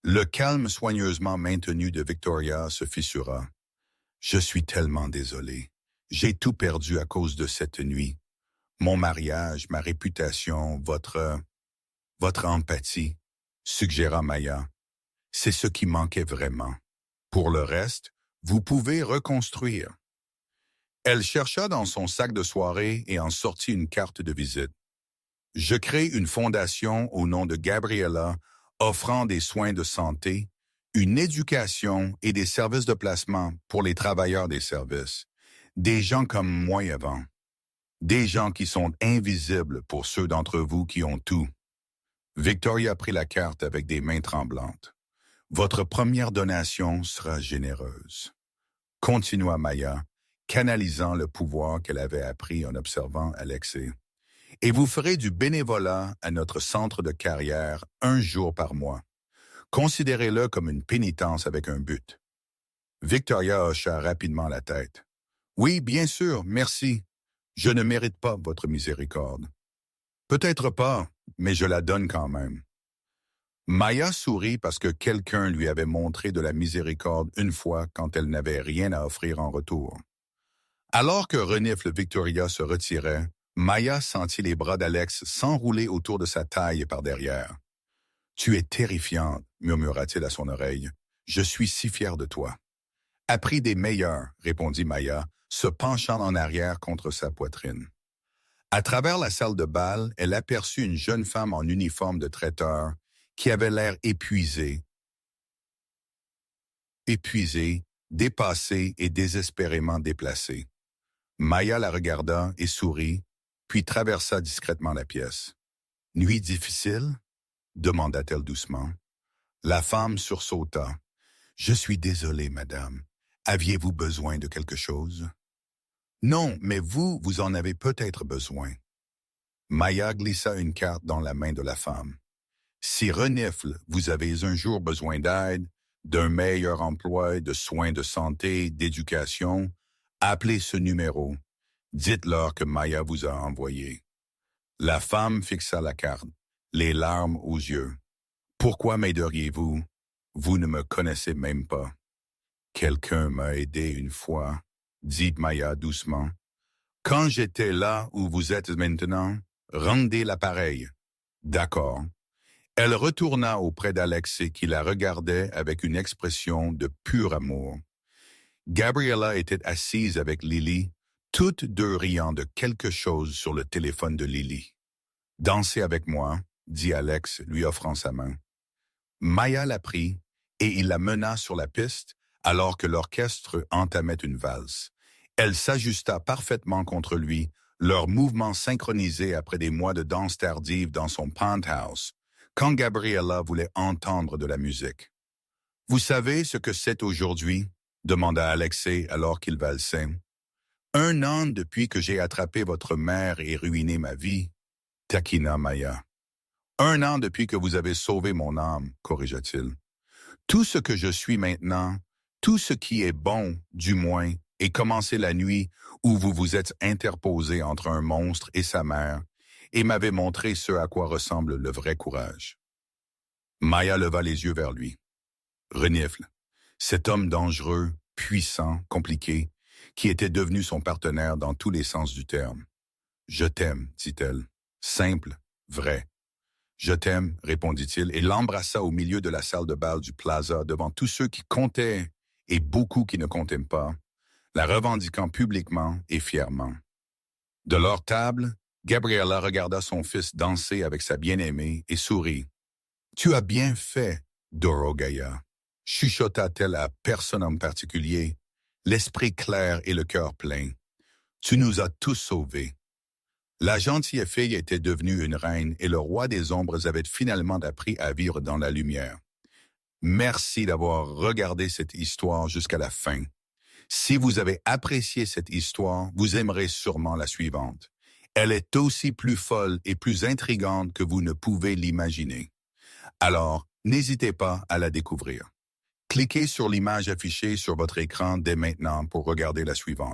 Le calme soigneusement maintenu de Victoria se fissura. « Je suis tellement désolé. J'ai tout perdu à cause de cette nuit. Mon mariage, ma réputation, votre empathie, » suggéra Maya. « C'est ce qui manquait vraiment. Pour le reste, vous pouvez reconstruire. » Elle chercha dans son sac de soirée et en sortit une carte de visite. « Je crée une fondation au nom de Gabriella offrant des soins de santé, une éducation et des services de placement pour les travailleurs des services, des gens comme moi et avant, des gens qui sont invisibles pour ceux d'entre vous qui ont tout. » Victoria prit la carte avec des mains tremblantes. « Votre première donation sera généreuse. » Continua Maya, canalisant le pouvoir qu'elle avait appris en observant Alexis. et vous ferez du bénévolat à notre centre de carrière 1 jour par mois. Considérez-le comme une pénitence avec un but. Victoria hocha rapidement la tête. Oui, bien sûr, merci. Je ne mérite pas votre miséricorde. Peut-être pas, mais je la donne quand même. Maya sourit parce que quelqu'un lui avait montré de la miséricorde une fois quand elle n'avait rien à offrir en retour. Alors que Renifle Victoria se retirait, Maya sentit les bras d'Alex s'enrouler autour de sa taille par derrière. « Tu es terrifiante, » murmura-t-il à son oreille. « Je suis si fier de toi. »« Appris des meilleurs, » répondit Maya, se penchant en arrière contre sa poitrine. À travers la salle de bal, elle aperçut une jeune femme en uniforme de traiteur qui avait l'air épuisée, dépassée et désespérément déplacée. Maya la regarda et sourit, puis traversa discrètement la pièce. « Nuit difficile ?» demanda-t-elle doucement. La femme sursauta. « Je suis désolée, madame. Aviez-vous besoin de quelque chose? » « Non, mais vous en avez peut-être besoin. » Maya glissa une carte dans la main de la femme. « Si Renifle, vous avez un jour besoin d'aide, d'un meilleur emploi, de soins de santé, d'éducation, appelez ce numéro. Dites-leur que Maya vous a envoyé. » La femme fixa la carte, les larmes aux yeux. « Pourquoi m'aideriez-vous? Vous ne me connaissez même pas. »« Quelqu'un m'a aidé une fois, » dit Maya doucement. « Quand j'étais là où vous êtes maintenant, rendez l'appareil. »« D'accord. » Elle retourna auprès d'Alexei qui la regardait avec une expression de pur amour. Gabriella était assise avec Lily, toutes deux riant de quelque chose sur le téléphone de Lily. « Dansez avec moi, » dit Alex, lui offrant sa main. Maya la prit et il la mena sur la piste alors que l'orchestre entamait une valse. Elle s'ajusta parfaitement contre lui, leurs mouvements synchronisés après des mois de danse tardive dans son penthouse, quand Gabriella voulait entendre de la musique. « Vous savez ce que c'est aujourd'hui? » demanda Alexei alors qu'il valsait. « 1 an depuis que j'ai attrapé votre mère et ruiné ma vie, » taquina Maya. « 1 an depuis que vous avez sauvé mon âme, » corrigea-t-il. « Tout ce que je suis maintenant, tout ce qui est bon, du moins, est commencé la nuit où vous vous êtes interposé entre un monstre et sa mère et m'avez montré ce à quoi ressemble le vrai courage. » Maya leva les yeux vers lui. Renifle, cet homme dangereux, puissant, compliqué, qui était devenu son partenaire dans tous les sens du terme. « Je t'aime, » dit-elle. « Simple, vrai. »« Je t'aime, » répondit-il et l'embrassa au milieu de la salle de bal du Plaza devant tous ceux qui comptaient et beaucoup qui ne comptaient pas, la revendiquant publiquement et fièrement. De leur table, Gabriella regarda son fils danser avec sa bien-aimée et sourit. « Tu as bien fait, Dorogaya, » chuchota-t-elle à personne en particulier, l'esprit clair et le cœur plein. « Tu nous as tous sauvés. » La gentille fille était devenue une reine et le roi des ombres avait finalement appris à vivre dans la lumière. Merci d'avoir regardé cette histoire jusqu'à la fin. Si vous avez apprécié cette histoire, vous aimerez sûrement la suivante. Elle est aussi plus folle et plus intrigante que vous ne pouvez l'imaginer. Alors, n'hésitez pas à la découvrir. Cliquez sur l'image affichée sur votre écran dès maintenant pour regarder la suivante.